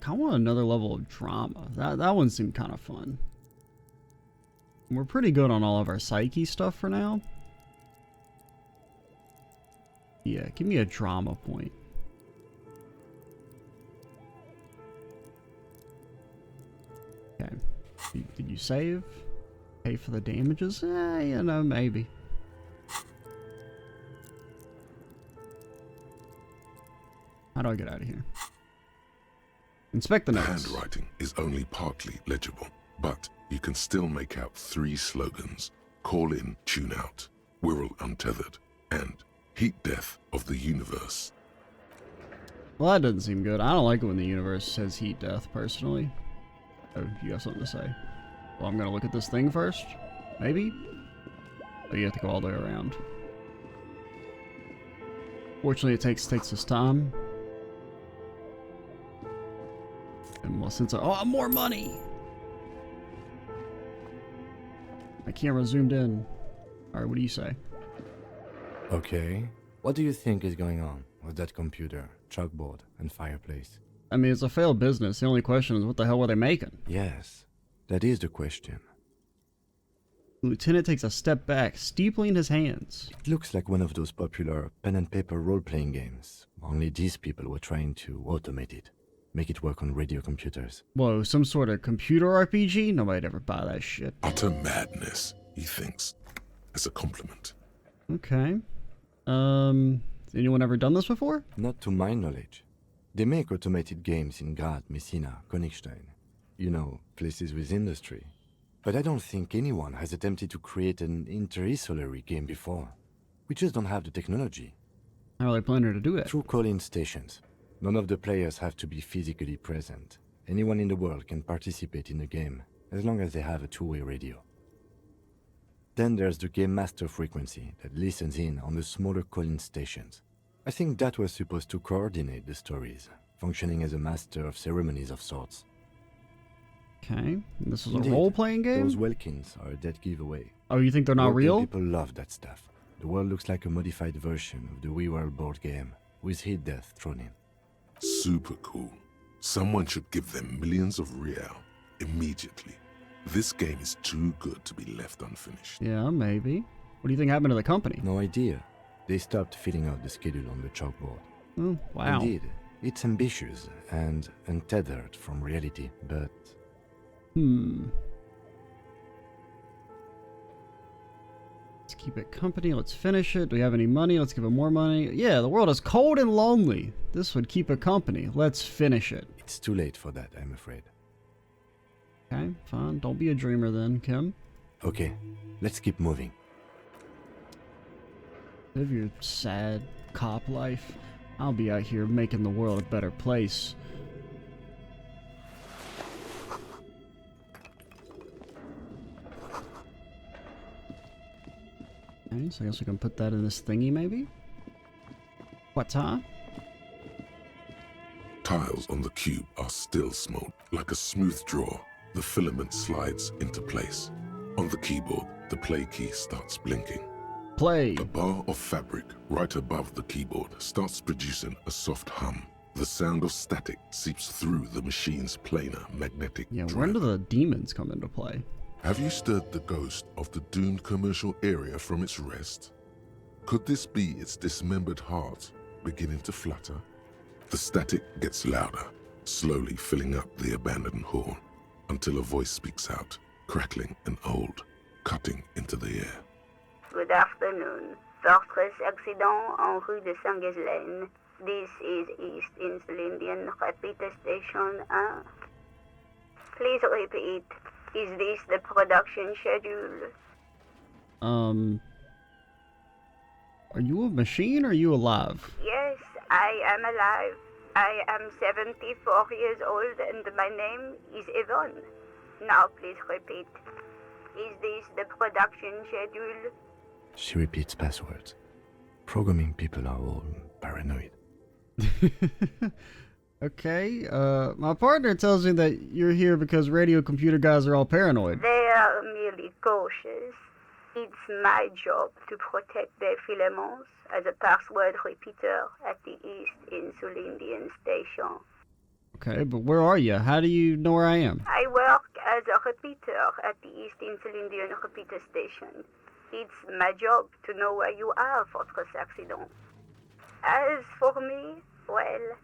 Speaker 1: I want another level of drama. That one seemed kind of fun. We're pretty good on all of our psyche stuff for now. Yeah, give me a drama point. Okay. Did you save? Pay for the damages? You know, maybe. How do I get out of here? Inspect the
Speaker 2: The
Speaker 1: notes.
Speaker 2: handwriting is only partly legible, but you can still make out 3 slogans: Call in, Tune Out, Wirral Untethered, and Heat Death of the Universe.
Speaker 1: Well, that doesn't seem good. I don't like it when the universe says heat death, personally. Oh, you got something to say? Well, I'm gonna look at this thing first. Maybe? Oh, you have to go all the way around. Fortunately, it takes us time. And well, since oh, more money! My camera zoomed in. Alright, what do you say?
Speaker 4: Okay. What do you think is going on with that computer, chalkboard, and fireplace?
Speaker 1: I mean, it's a failed business. The only question is, what the hell were they making?
Speaker 4: Yes, that is the question.
Speaker 1: Lieutenant takes a step back, steepling his hands.
Speaker 4: It looks like one of those popular pen and paper role-playing games. Only these people were trying to automate it. Make it work on radio computers.
Speaker 1: Whoa, some sort of computer RPG? Nobody'd ever buy that shit.
Speaker 2: Utter madness, he thinks, as a compliment.
Speaker 1: Okay. Has anyone ever done this before?
Speaker 4: Not to my knowledge. They make automated games in Graz, Messina, Königstein. You know, places with industry. But I don't think anyone has attempted to create an inter-isolary game before. We just don't have the technology.
Speaker 1: How are they planning to do it?
Speaker 4: Through call-in stations. None of the players have to be physically present. Anyone in the world can participate in the game, as long as they have a two-way radio. Then there's the Game Master frequency that listens in on the smaller call-in stations. I think that was supposed to coordinate the stories, functioning as a master of ceremonies of sorts.
Speaker 1: Okay. This is a
Speaker 4: Indeed,
Speaker 1: role-playing game?
Speaker 4: Those Welkins are a dead giveaway.
Speaker 1: Oh, you think they're not
Speaker 4: European
Speaker 1: real?
Speaker 4: People love that stuff. The world looks like a modified version of the WeWorld board game, with hit death thrown in.
Speaker 2: Super cool. Someone should give them millions of real immediately. This game is too good to be left unfinished.
Speaker 1: Yeah, maybe. What do you think happened to the company?
Speaker 4: No idea. They stopped filling out the schedule on the chalkboard.
Speaker 1: Oh, wow.
Speaker 4: Indeed, it's ambitious and untethered from reality, but
Speaker 1: Let's keep it company. Let's finish it. Do we have any money? Let's give it more money. Yeah, the world is cold and lonely. This would keep it company. Let's finish it.
Speaker 4: it's too late for that, I'm afraid.
Speaker 1: Okay, fine. Don't be a dreamer then, Kim.
Speaker 4: Okay, let's keep moving.
Speaker 1: Live your sad cop life. I'll be out here making the world a better place. Okay, so I guess we can put that in this thingy maybe? What, huh?
Speaker 2: Tiles on the cube are still smooth. Like a smooth draw, the filament slides into place. On the keyboard, the play key starts blinking.
Speaker 1: Play.
Speaker 2: A bar of fabric right above the keyboard starts producing a soft hum. The sound of static seeps through the machine's planar magnetic
Speaker 1: Yeah,
Speaker 2: drive.
Speaker 1: when do the demons come into play?
Speaker 2: Have you stirred the ghost of the doomed commercial area from its rest? Could this be its dismembered heart beginning to flutter? The static gets louder, slowly filling up the abandoned hall, until a voice speaks out, crackling and old, cutting into the air.
Speaker 5: Good afternoon. Fortress accident en rue de Saint-Ghislaine. This is East Insulindian Repeater Station 1. Please repeat. Is this the production schedule?
Speaker 1: Are you a machine or are you alive?
Speaker 5: Yes, I am alive. I am 74 years old and my name is Yvonne. Now please repeat. Is this the production schedule?
Speaker 4: She repeats passwords. Programming people are all paranoid.
Speaker 1: Okay, my partner tells me that you're here because radio computer guys are all paranoid.
Speaker 5: They are merely cautious. It's my job to protect their filaments as a password repeater at the East Insulindian Station.
Speaker 1: Okay, but where are you? How do you know where I am?
Speaker 5: I work as a repeater at the East Insulindian Repeater Station. It's my job to know where you are, Fortress Accident. As for me, well,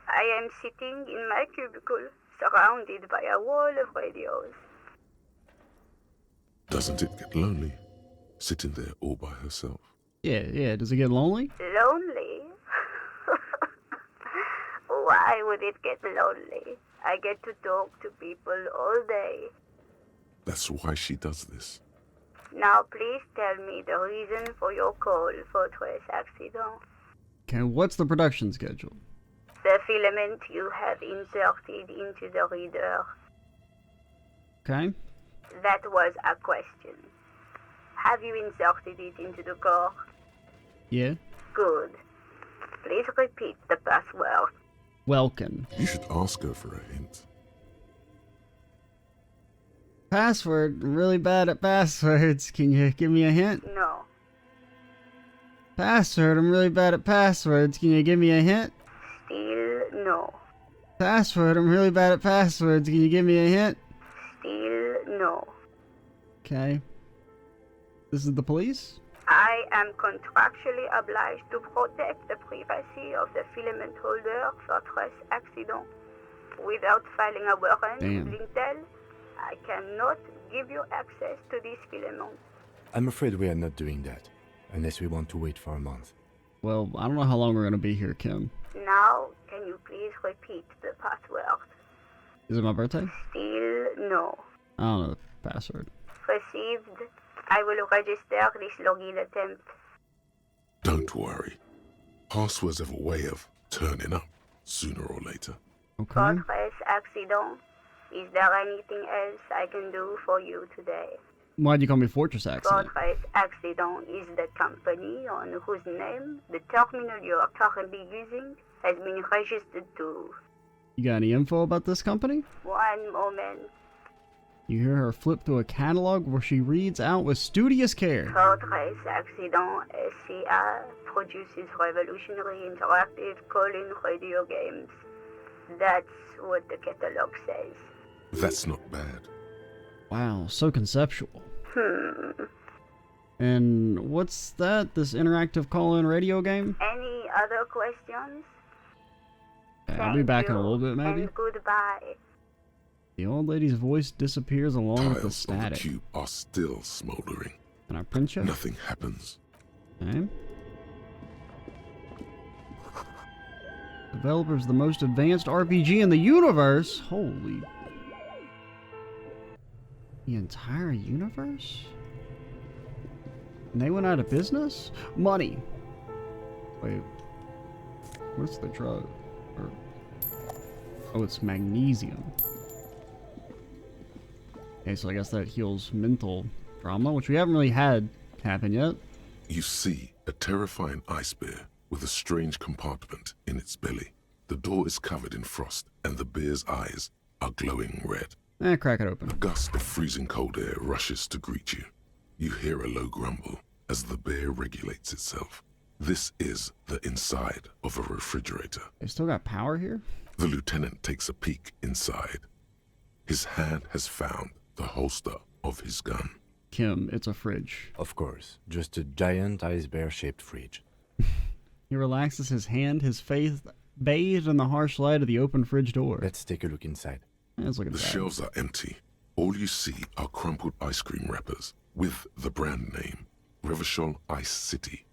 Speaker 5: I am sitting in my cubicle, surrounded by a wall of radios.
Speaker 2: Doesn't it get lonely, sitting there all by herself?
Speaker 1: Yeah, does it get lonely?
Speaker 5: Lonely? Why would it get lonely? I get to talk to people all day.
Speaker 2: That's why she does this.
Speaker 5: Now please tell me the reason for your call, Fortress Accident.
Speaker 1: Okay, what's the production schedule?
Speaker 5: The filament you have inserted into the reader.
Speaker 1: Okay.
Speaker 5: That was a question. Have you inserted it into the core?
Speaker 1: Yeah.
Speaker 5: Good. Please repeat the password.
Speaker 1: Welkin.
Speaker 2: You should ask her for a hint.
Speaker 1: Password. I'm really bad at passwords. Can you give me a hint?
Speaker 5: No.
Speaker 1: Password. I'm really bad at passwords. Can you give me a hint?
Speaker 5: Still no.
Speaker 1: Password? I'm really bad at passwords. Can you give me a hint?
Speaker 5: Still no.
Speaker 1: Okay. This is the police?
Speaker 5: I am contractually obliged to protect the privacy of the filament holder for trace accident. Without filing a warrant
Speaker 1: Damn.
Speaker 5: with Intel, I cannot give you access to this filament.
Speaker 4: I'm afraid we are not doing that, unless we want to wait for a month.
Speaker 1: Well, I don't know how long we're gonna be here, Kim.
Speaker 5: Now, can you please repeat the password?
Speaker 1: Is it my birthday?
Speaker 5: Still no.
Speaker 1: I don't know the password.
Speaker 5: Received. I will register this login attempt.
Speaker 2: Don't worry. Passwords have a way of turning up sooner or later.
Speaker 1: Okay.
Speaker 5: For trace accident, is there anything else I can do for you today?
Speaker 1: Why'd you call me Fortress Accident?
Speaker 5: Fortress Accident is the company on whose name the terminal you are currently using has been registered to.
Speaker 1: You got any info about this company?
Speaker 5: One moment.
Speaker 1: You hear her flip through a catalog where she reads out with studious care.
Speaker 5: Fortress Accident SCA produces revolutionary interactive call-in radio games. That's what the catalog says.
Speaker 2: That's not bad.
Speaker 1: Wow, so conceptual. And what's that? This interactive call-in radio game?
Speaker 5: Any other questions?
Speaker 1: Okay, I'll be back in a little bit, maybe.
Speaker 5: And goodbye.
Speaker 1: The old lady's voice disappears along with the
Speaker 2: Tiles of the
Speaker 1: static.
Speaker 2: cube are still smoldering.
Speaker 1: Can I print you?
Speaker 2: Nothing happens.
Speaker 1: Okay. Developers the most advanced RPG in the universe? Holy. The entire universe? And they went out of business? Money. Wait. What's the drug? Or, oh, it's magnesium. Okay, so I guess that heals mental trauma, which we haven't really had happen yet.
Speaker 2: You see a terrifying ice bear with a strange compartment in its belly. The door is covered in frost, and the bear's eyes are glowing red.
Speaker 1: Crack it open.
Speaker 2: A gust of freezing cold air rushes to greet you. You hear a low grumble as the bear regulates itself. This is the inside of a refrigerator.
Speaker 1: They still got power here?
Speaker 2: The lieutenant takes a peek inside. His hand has found the holster of his gun.
Speaker 1: Kim, it's a fridge.
Speaker 4: Of course, just a giant ice bear-shaped fridge.
Speaker 1: He relaxes his hand, his face bathed in the harsh light of the open fridge door.
Speaker 4: Let's take a look inside.
Speaker 1: Let's look at
Speaker 2: The
Speaker 1: that.
Speaker 2: shelves are empty. All you see are crumpled ice cream wrappers with the brand name, Revachol Ice City.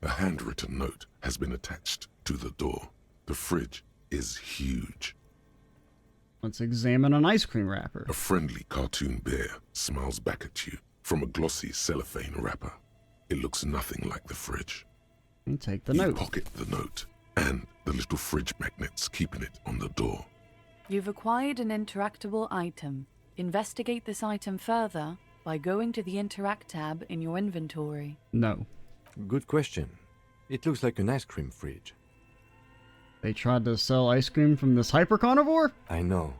Speaker 2: A handwritten note has been attached to the door. The fridge is huge.
Speaker 1: Let's examine an ice cream wrapper.
Speaker 2: A friendly cartoon bear smiles back at you from a glossy cellophane wrapper. It looks nothing like the fridge.
Speaker 1: And take the
Speaker 2: You
Speaker 1: note.
Speaker 2: pocket the note and the little fridge magnets keeping it on the door.
Speaker 6: You've acquired an interactable item. Investigate this item further by going to the Interact tab in your inventory.
Speaker 1: No.
Speaker 4: Good question. It looks like an ice cream fridge.
Speaker 1: They tried to sell ice cream from this hyper-carnivore?
Speaker 4: I know.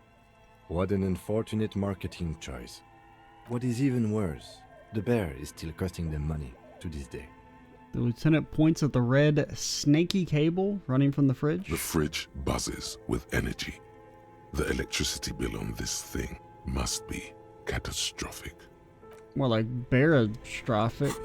Speaker 4: What an unfortunate marketing choice. What is even worse, the bear is still costing them money to this day.
Speaker 1: The lieutenant points at the red, snaky cable running from the fridge.
Speaker 2: The fridge buzzes with energy. The electricity bill on this thing must be catastrophic.
Speaker 1: More like barastrophic.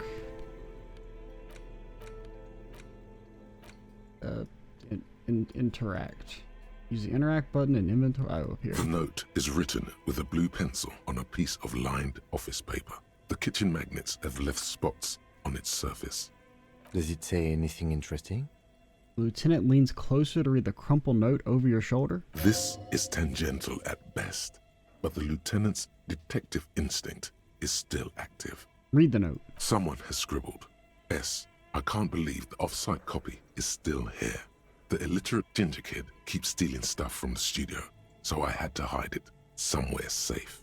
Speaker 1: Interact. Use the interact button in inventory. Oh, up here.
Speaker 2: The note is written with a blue pencil on a piece of lined office paper. The kitchen magnets have left spots on its surface.
Speaker 4: Does it say anything interesting?
Speaker 1: The lieutenant leans closer to read the crumpled note over your shoulder.
Speaker 2: This is tangential at best, but the lieutenant's detective instinct is still active.
Speaker 1: Read the note.
Speaker 2: Someone has scribbled, S. I can't believe the off-site copy is still here. The illiterate ginger kid keeps stealing stuff from the studio, so I had to hide it somewhere safe.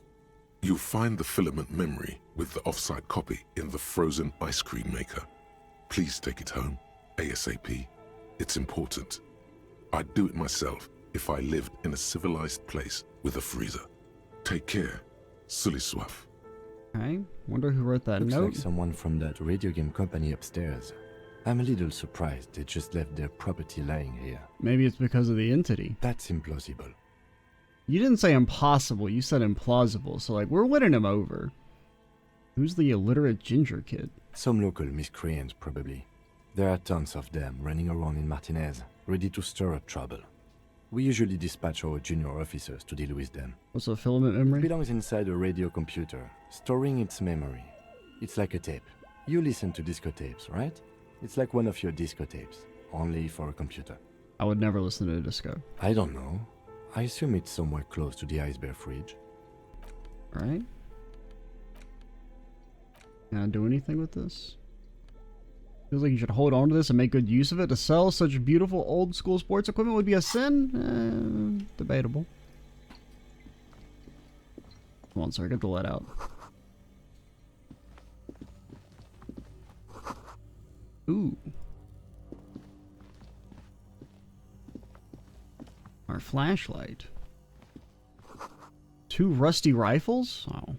Speaker 2: You'll find the filament memory with the off-site copy in the frozen ice cream maker. Please take it home, ASAP. It's important. I'd do it myself if I lived in a civilized place with a freezer. Take care, Suliswaf.
Speaker 1: Okay. Wonder who wrote that
Speaker 4: Looks
Speaker 1: note.
Speaker 4: like someone from that radio game company upstairs. I'm a little surprised they just left their property lying here.
Speaker 1: Maybe it's because of the entity.
Speaker 4: That's implausible.
Speaker 1: You didn't say impossible, you said implausible, so like, we're winning him over. Who's the illiterate ginger kid?
Speaker 4: Some local miscreant, probably. There are tons of them running around in Martinez, ready to stir up trouble. We usually dispatch our junior officers to deal with them.
Speaker 1: What's a filament
Speaker 4: It
Speaker 1: memory?
Speaker 4: belongs inside a radio computer, storing its memory. It's like a tape. You listen to disco tapes, right? It's like one of your disco tapes, only for a computer.
Speaker 1: I would never listen to a disco.
Speaker 4: I don't know. I assume it's somewhere close to the Ice Bear fridge.
Speaker 1: Right? Can I do anything with this? Feels like you should hold on to this and make good use of it. To sell such beautiful old school sports equipment would be a sin? Debatable. Come on, sir, get the lead out. Ooh. Our flashlight. 2 rusty rifles? Oh,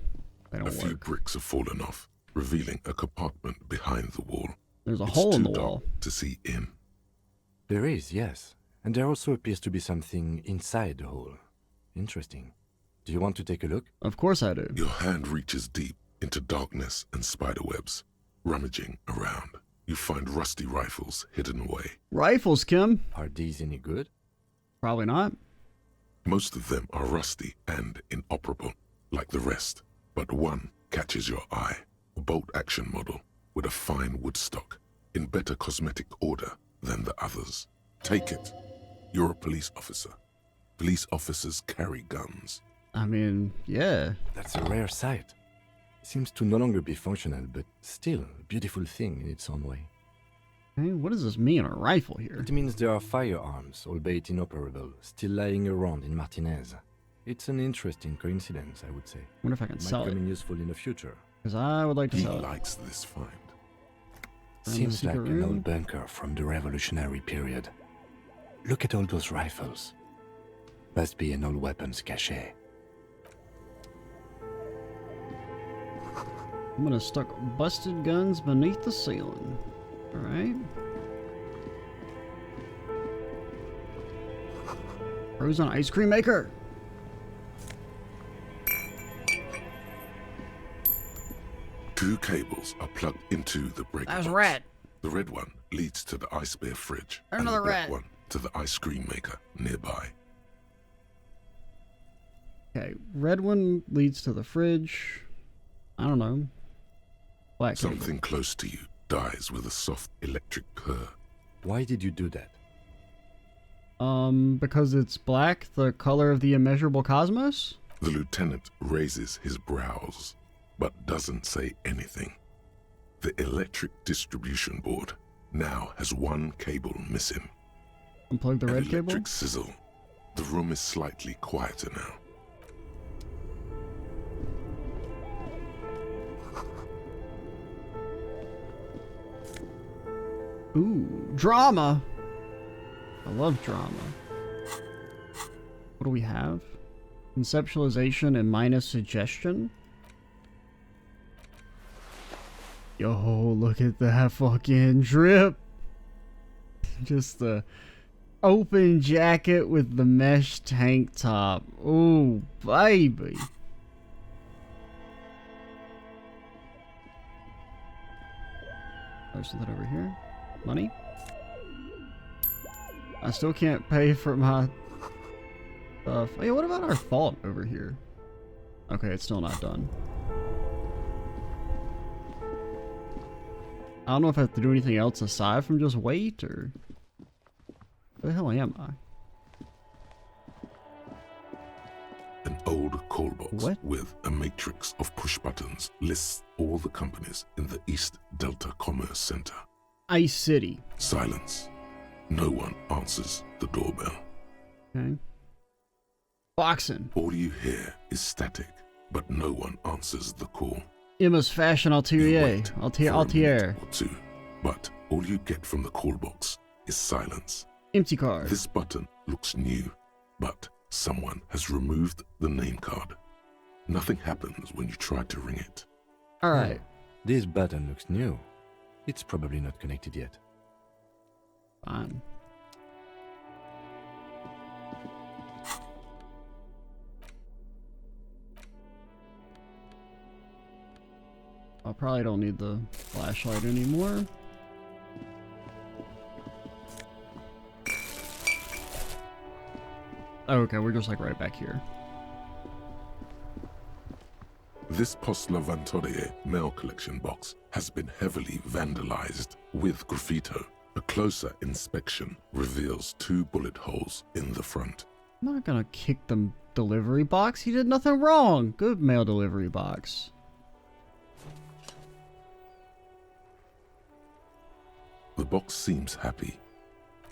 Speaker 1: they
Speaker 2: A
Speaker 1: don't
Speaker 2: few
Speaker 1: work.
Speaker 2: bricks have fallen off, revealing a compartment behind the wall.
Speaker 1: There's a
Speaker 2: It's
Speaker 1: hole in
Speaker 2: too
Speaker 1: the
Speaker 2: dark
Speaker 1: wall.
Speaker 2: to see in.
Speaker 4: There is, yes. And there also appears to be something inside the hole. Interesting. Do you want to take a look?
Speaker 1: Of course I do.
Speaker 2: Your hand reaches deep into darkness and spiderwebs. Rummaging around, you find rusty rifles hidden away.
Speaker 1: Rifles, Kim?
Speaker 4: Are these any good?
Speaker 1: Probably not.
Speaker 2: Most of them are rusty and inoperable, like the rest, but one catches your eye. A bolt-action model with a fine wood stock, in better cosmetic order than the others. Take it. You're a police officer. Police officers carry guns.
Speaker 1: I mean, yeah.
Speaker 4: That's a rare sight. Seems to no longer be functional, but still a beautiful thing in its own way.
Speaker 1: Hey, what does this mean, a rifle here?
Speaker 4: It means there are firearms, albeit inoperable, still lying around in Martinez. It's an interesting coincidence, I would say.
Speaker 1: Wonder if I can
Speaker 4: Might
Speaker 1: sell
Speaker 4: come
Speaker 1: it.
Speaker 4: in useful in the future.
Speaker 1: Because I would like to
Speaker 2: He
Speaker 1: sell it.
Speaker 2: likes this find.
Speaker 1: the
Speaker 4: Seems like
Speaker 1: secret
Speaker 4: an
Speaker 1: room?
Speaker 4: old bunker from the revolutionary period. Look at all those rifles. Must be an old weapons cache.
Speaker 1: I'm gonna stuck busted guns beneath the ceiling. Alright. Frozen ice cream maker!
Speaker 2: Two cables are plugged into the breaker
Speaker 1: That's
Speaker 2: box.
Speaker 1: red.
Speaker 2: The red one leads to the Ice Bear fridge,
Speaker 1: Another
Speaker 2: and the black
Speaker 1: red.
Speaker 2: one to the ice cream maker nearby.
Speaker 1: Okay, red one leads to the fridge. I don't know. Black cable.
Speaker 2: Something close to you dies with a soft electric purr.
Speaker 4: Why did you do that?
Speaker 1: Because it's black, the color of the immeasurable cosmos?
Speaker 2: The lieutenant raises his brows, but doesn't say anything. The electric distribution board now has one cable missing.
Speaker 1: Unplug the
Speaker 2: An
Speaker 1: red
Speaker 2: electric
Speaker 1: cable?
Speaker 2: sizzle. The room is slightly quieter now.
Speaker 1: Ooh, drama! I love drama. What do we have? Conceptualization and minus suggestion? Yo, look at that fucking drip! Just the open jacket with the mesh tank top. Ooh, baby! There's something over here. Money? I still can't pay for my stuff. Hey, what about our vault over here? Okay, it's still not done. I don't know if I have to do anything else aside from just wait, or... Where the hell am I?
Speaker 2: An old call box
Speaker 1: What?
Speaker 2: with a matrix of push buttons lists all the companies in the East Delta Commerce Center.
Speaker 1: Ice City.
Speaker 2: Silence. No one answers the doorbell.
Speaker 1: Okay. Boxing.
Speaker 2: All you hear is static, but no one answers the call.
Speaker 1: Emma's Fashion
Speaker 2: You
Speaker 1: Atelier.
Speaker 2: wait for a
Speaker 1: Altier.
Speaker 2: minute or two, but all you get from the call box is silence.
Speaker 1: Empty card.
Speaker 2: This button looks new, but someone has removed the name card. Nothing happens when you try to ring it.
Speaker 1: Alright.
Speaker 4: This button looks new. It's probably not connected yet.
Speaker 1: Fine. I probably don't need the flashlight anymore. Okay, we're just like right back here.
Speaker 2: This Postla Vantorie mail collection box has been heavily vandalized with graffito. A closer inspection reveals 2 bullet holes in the front.
Speaker 1: I'm not gonna kick the delivery box. He did nothing wrong. Good mail delivery box.
Speaker 2: The box seems happy.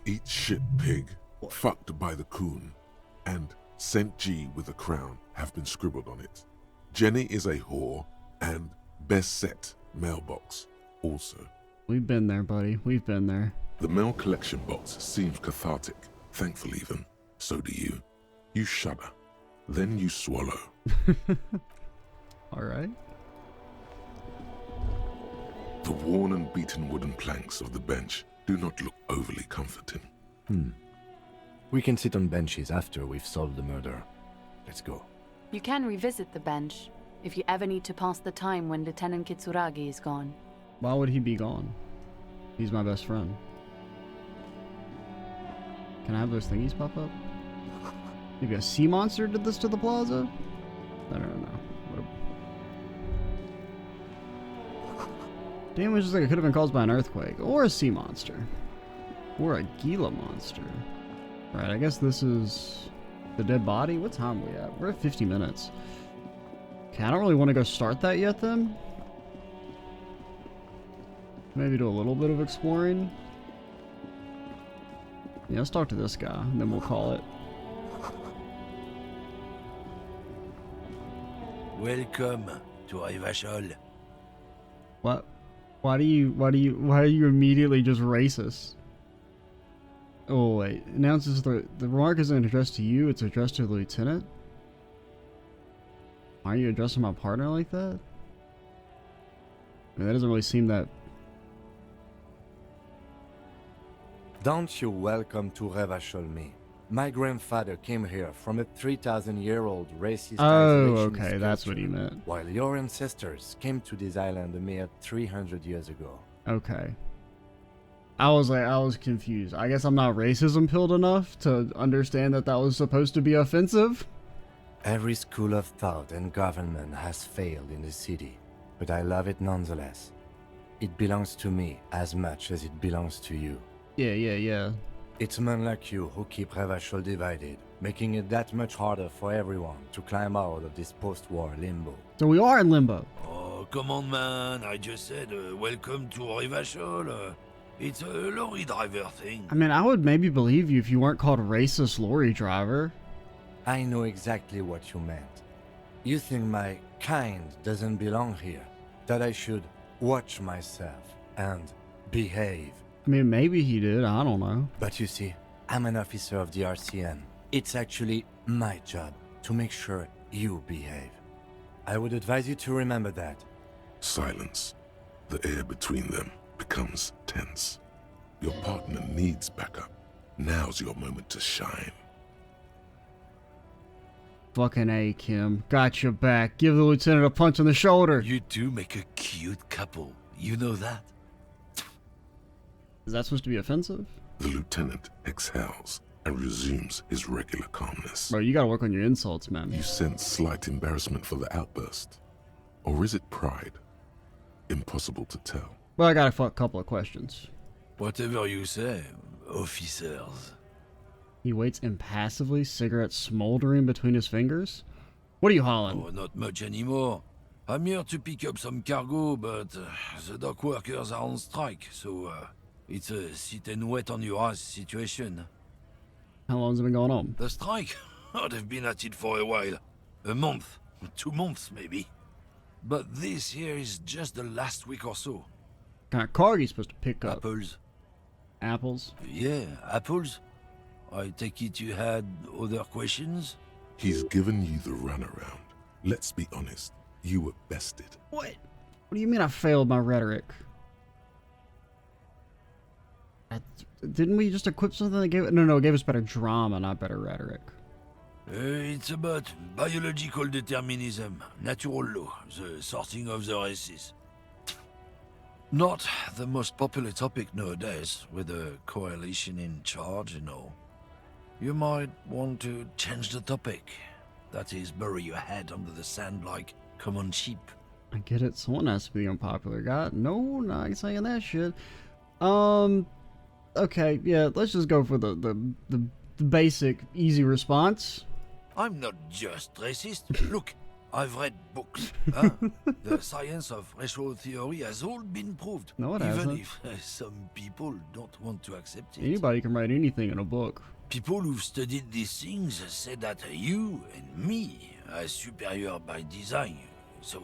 Speaker 2: Eat shit, pig. Fucked by the coon. And St. G with a crown have been scribbled on it. Jenny is a whore, and best set mailbox also.
Speaker 1: We've been there, buddy. We've been there.
Speaker 2: The mail collection box seems cathartic, thankful even. So do you. You shudder. Then you swallow.
Speaker 1: Alright.
Speaker 2: The worn and beaten wooden planks of the bench do not look overly comforting.
Speaker 4: We can sit on benches after we've solved the murder. Let's go.
Speaker 6: You can revisit the bench if you ever need to pass the time when Lieutenant Kitsuragi is gone.
Speaker 1: Why would he be gone? He's my best friend. Can I have those thingies pop up? Maybe a sea monster did this to the plaza? I don't know. Damage looks like it could have been caused by an earthquake, or a sea monster, or a Gila monster. Right, I guess this is the dead body. What time are we at? We're at 50 minutes. Okay, I don't really want to go start that yet then. Maybe do a little bit of exploring. Yeah, let's talk to this guy, and then we'll call it.
Speaker 7: Welcome to Rivachol.
Speaker 1: What? Why are you immediately just racist? Oh wait, announces the remark isn't addressed to you, it's addressed to the lieutenant? Why are you addressing my partner like that? I mean, that doesn't really seem that...
Speaker 4: Don't you welcome to Revachol me. My grandfather came here from a 3,000-year-old racist
Speaker 1: Oh,
Speaker 4: isolationist
Speaker 1: okay, that's what
Speaker 4: culture,
Speaker 1: he meant.
Speaker 4: while your ancestors came to this island a mere 300 years ago.
Speaker 1: Okay. I was confused. I guess I'm not racism pilled enough to understand that that was supposed to be offensive.
Speaker 4: Every school of thought and government has failed in the city, but I love it nonetheless. It belongs to me as much as it belongs to you.
Speaker 1: Yeah.
Speaker 4: It's men like you who keep Revachol divided, making it that much harder for everyone to climb out of this post-war limbo.
Speaker 1: So we are in limbo.
Speaker 7: Oh, come on, man. I just said welcome to Rivachol. It's a lorry driver thing.
Speaker 1: I mean, I would maybe believe you if you weren't called a racist lorry driver.
Speaker 4: I know exactly what you meant. You think my kind doesn't belong here, that I should watch myself and behave.
Speaker 1: I mean, maybe he did. I don't know.
Speaker 4: But you see, I'm an officer of the RCN. It's actually my job to make sure you behave. I would advise you to remember that.
Speaker 2: Silence. The air between them becomes tense. Your partner needs backup. Now's your moment to shine.
Speaker 1: Fucking A, Kim. Got your back. Give the lieutenant a punch in the shoulder.
Speaker 7: You two make a cute couple. You know that?
Speaker 1: Is that supposed to be offensive?
Speaker 2: The lieutenant exhales and resumes his regular calmness.
Speaker 1: Bro, you gotta work on your insults, man.
Speaker 2: You sense slight embarrassment for the outburst. Or is it pride? Impossible to tell.
Speaker 1: Well, I got a couple of questions.
Speaker 7: Whatever you say, officers.
Speaker 1: He waits impassively, cigarette smoldering between his fingers? What are you hauling?
Speaker 7: Oh, not much anymore. I'm here to pick up some cargo, but the dock workers are on strike, so it's a sit and wait on your ass situation.
Speaker 1: How long's it been going on?
Speaker 7: The strike? Oh, they've been at it for a while. A month, 2 months maybe. But this here is just the last week or so.
Speaker 1: What kind of car are you supposed to pick up?
Speaker 7: Apples.
Speaker 1: Apples?
Speaker 7: Yeah, apples. I take it you had other questions?
Speaker 2: He's given you the runaround. Let's be honest. You were bested.
Speaker 1: What? What do you mean I failed my rhetoric? Didn't we just equip something that gave it? No, it gave us better drama, not better rhetoric.
Speaker 7: It's about biological determinism, natural law, the sorting of the races. Not the most popular topic nowadays, with a coalition in charge and all. You might want to change the topic. That is, bury your head under the sand like common sheep.
Speaker 1: I get it. Someone has to be the unpopular guy. No, not saying that shit. Okay, yeah, let's just go for the basic, easy response.
Speaker 7: I'm not just racist. Look, I've read books. Huh? The science of racial theory has all been proved.
Speaker 1: No, it
Speaker 7: even
Speaker 1: hasn't.
Speaker 7: if some people don't want to accept it.
Speaker 1: Anybody can write anything in a book.
Speaker 7: People who've studied these things say that you and me are superior by design. So,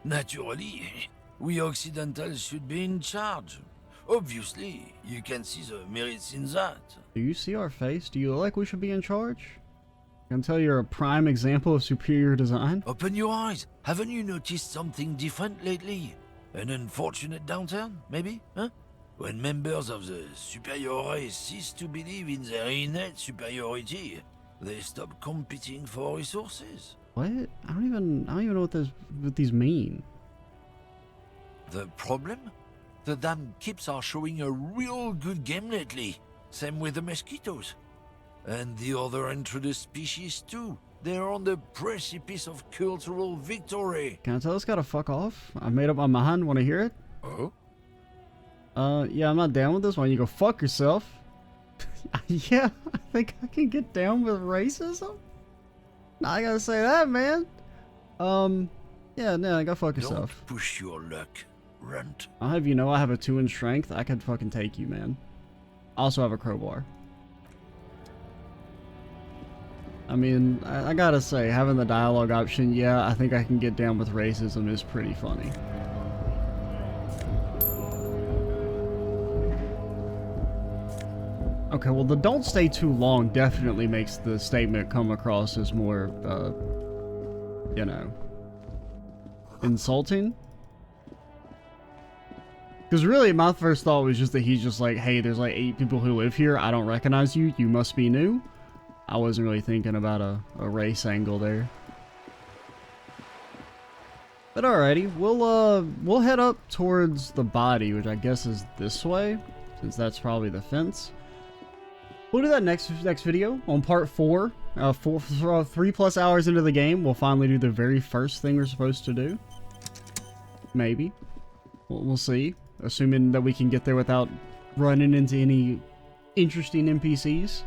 Speaker 7: naturally, we Occidentals should be in charge. Obviously, you can see the merits in that.
Speaker 1: Do you see our face? Do you look like we should be in charge? I can tell you're a prime example of superior design.
Speaker 7: Open your eyes. Haven't you noticed something different lately? An unfortunate downturn, maybe? Huh? When members of the superior race cease to believe in their innate superiority, they stop competing for resources.
Speaker 1: What? I don't even know what these mean.
Speaker 7: The problem? The damn kips are showing a real good game lately. Same with the mosquitoes. And the other introduced species too. They're on the precipice of cultural victory.
Speaker 1: Can I tell this guy to fuck off? I made up my mind. Want to hear it?
Speaker 7: Oh?
Speaker 1: Yeah, I'm not down with this. Why don't you go fuck yourself? Yeah, I think I can get down with racism. Nah, I gotta say that, man. Yeah, no, go fuck yourself.
Speaker 7: Don't push your luck, runt.
Speaker 1: I'll have you know I have a 2 in strength. I could fucking take you, man. I also have a crowbar. I mean, I gotta say, having the dialogue option, yeah, I think I can get down with racism is pretty funny. Okay, well, the don't stay too long definitely makes the statement come across as more, you know, insulting. Because really, my first thought was just that he's just like, hey, there's like 8 people who live here. I don't recognize you. You must be new. I wasn't really thinking about a race angle there. But alrighty, we'll head up towards the body, which I guess is this way, since that's probably the fence. We'll do that next video on part 4. 3+ hours into the game, we'll finally do the very first thing we're supposed to do. Maybe. We'll see. Assuming that we can get there without running into any interesting NPCs.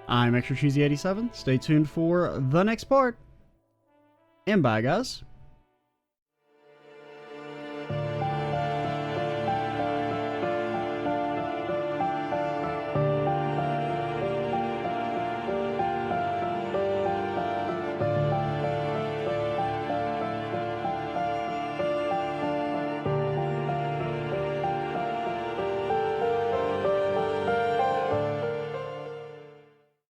Speaker 1: I'm Extra Cheesy 87. Stay tuned for the next part. And bye, guys.